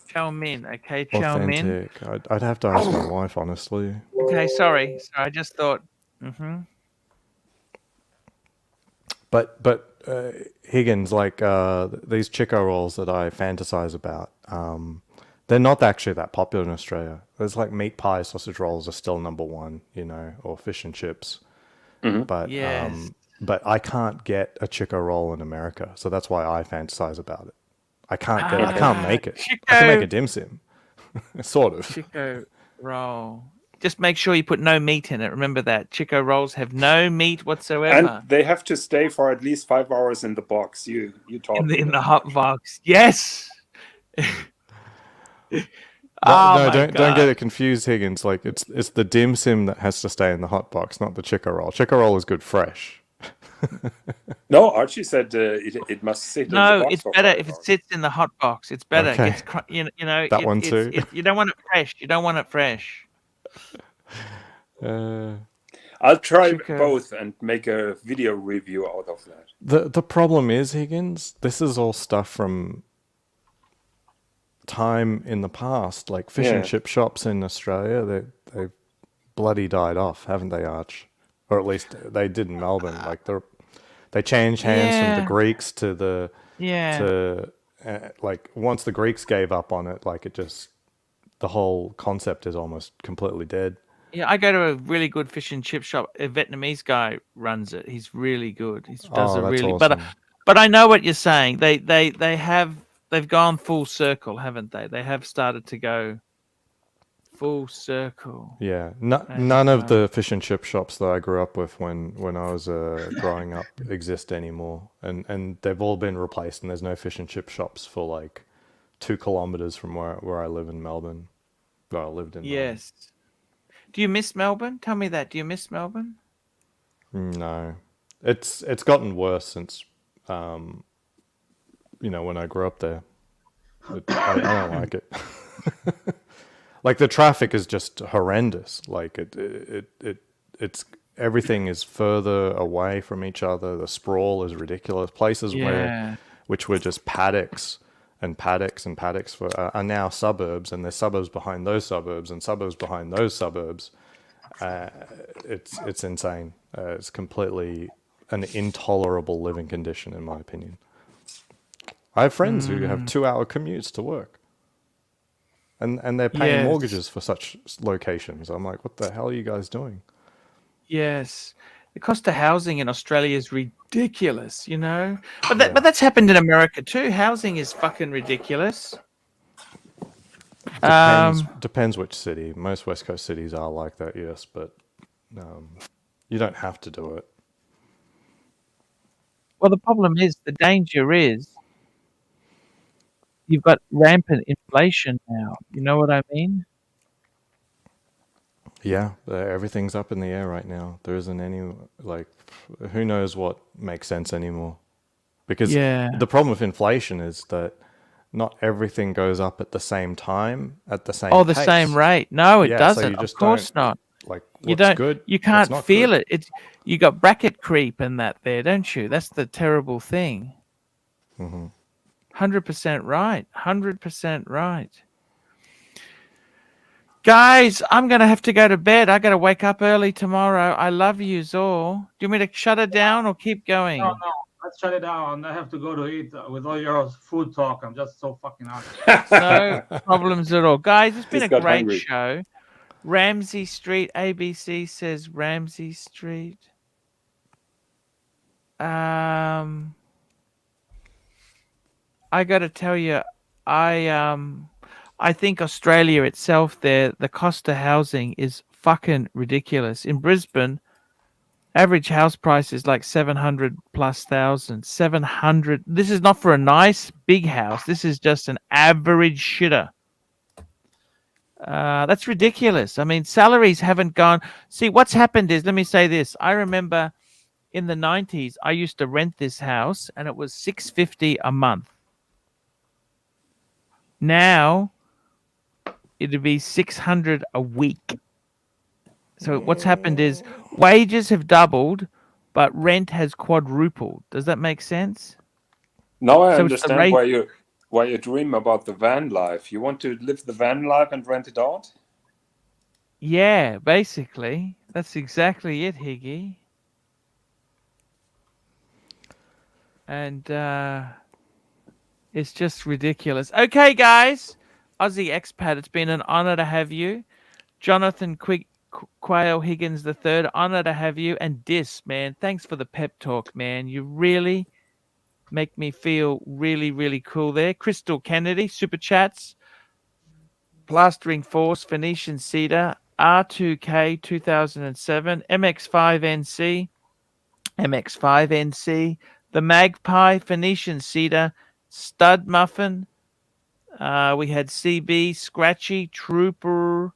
A: Chow mein. Okay, chow mein.
F: authentic. I'd have to ask my wife, honestly.
A: Okay, sorry. I just thought. Mm-hmm.
F: But Higgins, like these Chico rolls that I fantasize about, they're not actually that popular in Australia. There's like meat pie, sausage rolls are still number one, or fish and chips. But
A: Yes.
F: but I can't get a Chico roll in America, so that's why I fantasize about it. I can't get it. I can't make it. I can make a dim sim, sort of.
A: Chico roll. Just make sure you put no meat in it. Remember that. Chico rolls have no meat whatsoever.
E: And they have to stay for at least 5 hours in the box. You taught me
A: in the
E: that.
A: hot box. Yes.
F: No,
A: Oh my
F: don't
A: God.
F: get it confused, Higgins. Like it's the dim sim that has to stay in the hot box, not the Chico roll. Chico roll is good fresh.
E: No, Archie said it must sit in the
A: No,
E: box
A: it's
E: for
A: better
E: 5
A: if it
E: hours.
A: sits in the hot box. It's better.
F: Okay.
A: It's
F: That one
A: it's-
F: too.
A: you don't want it fresh. You don't want it fresh.
E: I'll try
A: Chico.
E: both and make a video review out of that.
F: The problem is, Higgins, this is all stuff from time in the past, like fish and
E: Yeah.
F: chip shops in Australia. They've bloody died off, haven't they, Arch? Or at least they did in Melbourne. Like they changed hands from
A: Yeah.
F: the Greeks to the
A: Yeah.
F: like once the Greeks gave up on it, like the whole concept is almost completely dead.
A: Yeah, I go to a really good fish and chip shop. A Vietnamese guy runs it. He's really good. He does
F: Oh,
A: a
F: that's
A: really.
F: awesome.
A: But I know what you're saying. They've gone full circle, haven't they? They have started to go full circle.
F: Yeah, none of the fish and chip shops that I grew up with when I was growing up exist anymore, and they've all been replaced. And there's no fish and chip shops for like 2 kilometers from where I live in Melbourne. Well, I lived in
A: Yes. Do you miss Melbourne? Tell me that. Do you miss Melbourne?
F: Melbourne. No, it's gotten worse since when I grew up there. I don't like it. Like the traffic is just horrendous. Like it's everything is further away from each other. The sprawl is ridiculous. Places which were just paddocks and paddocks and paddocks are now suburbs, and there's suburbs behind those suburbs and suburbs behind those suburbs. It's insane. It's completely an intolerable living condition, in my opinion. I have friends who have 2-hour commutes to work. And they're paying
A: Yes.
F: mortgages for such locations. I'm like, what the hell are you guys doing?
A: Yes. The cost of housing in Australia is ridiculous, But that's happened in America too. Housing is fucking ridiculous.
F: Depends which city. Most West Coast cities are like that, yes, but you don't have to do it.
A: Well, the problem is, the danger is, you've got rampant inflation now. You know what I mean?
F: Yeah, everything's up in the air right now. There isn't any, like, who knows what makes sense anymore. Because the problem with inflation is that not everything goes up at the same time, at the same
A: Oh, the
F: pace.
A: same rate. No, it
F: Yeah, so
A: doesn't.
F: you
A: Of
F: just
A: course
F: don't-
A: not.
F: Like,
A: You
F: what's
A: don't.
F: good?
A: You
F: what's
A: can't
F: not
A: feel
F: good?
A: it. You got bracket creep and that there, don't you? That's the terrible thing. 100% right. 100% right. Guys, I'm going to have to go to bed. I got to wake up early tomorrow. I love you, Zor. Do you want me to shut it down or keep going?
B: No, let's shut it down. I have to go to eat with all your food talk. I'm just so fucking hungry.
A: No problems at all. Guys, it's been
E: He's
A: a
E: got
A: great
E: hungry.
A: show. Ramsey Street. ABC says Ramsey Street. I got to tell you, I think Australia itself, the cost of housing is fucking ridiculous. In Brisbane, average house price is like 700 plus thousand. 700. This is not for a nice big house. This is just an average shitter. That's ridiculous. I mean, salaries haven't gone. See, what's happened is, let me say this. I remember in the 90s, I used to rent this house and it was $650 a month. Now it'd be $600 a week. So what's happened is wages have doubled, but rent has quadrupled. Does that make sense?
E: Now I
A: So it's the
E: understand
A: rate.
E: why you dream about the van life. You want to live the van life and rent it out?
A: Yeah, basically. That's exactly it, Higgy. And it's just ridiculous. Okay, guys. Aussie expat, it's been an honor to have you. Jonathan Quayle Higgins III, honor to have you. And Dis, man, thanks for the pep talk, man. You really make me feel really, really cool there. Crystal Kennedy, Super Chats. Plastering Force, Phoenician Cedar, R2K 2007, MX5NC, MX5NC, The Magpie, Phoenician Cedar, Stud Muffin. We had CB, Scratchy, Trooper,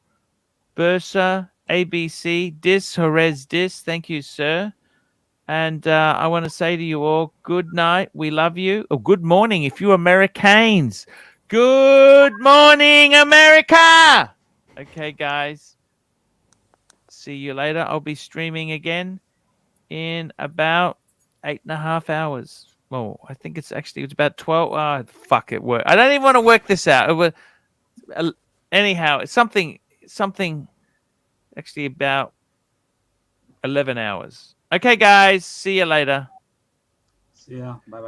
A: Bursa, ABC, Dis, Jerez Dis. Thank you, sir. And I want to say to you all, good night. We love you. Or good morning if you Americans. Good morning, America. Okay, guys. See you later. I'll be streaming again in about 8.5 hours. Well, I think it's about 12. Oh, fuck it. Work. I don't even want to work this out. It was, anyhow, it's something actually about 11 hours. Okay, guys. See you later.
B: See ya. Bye bye.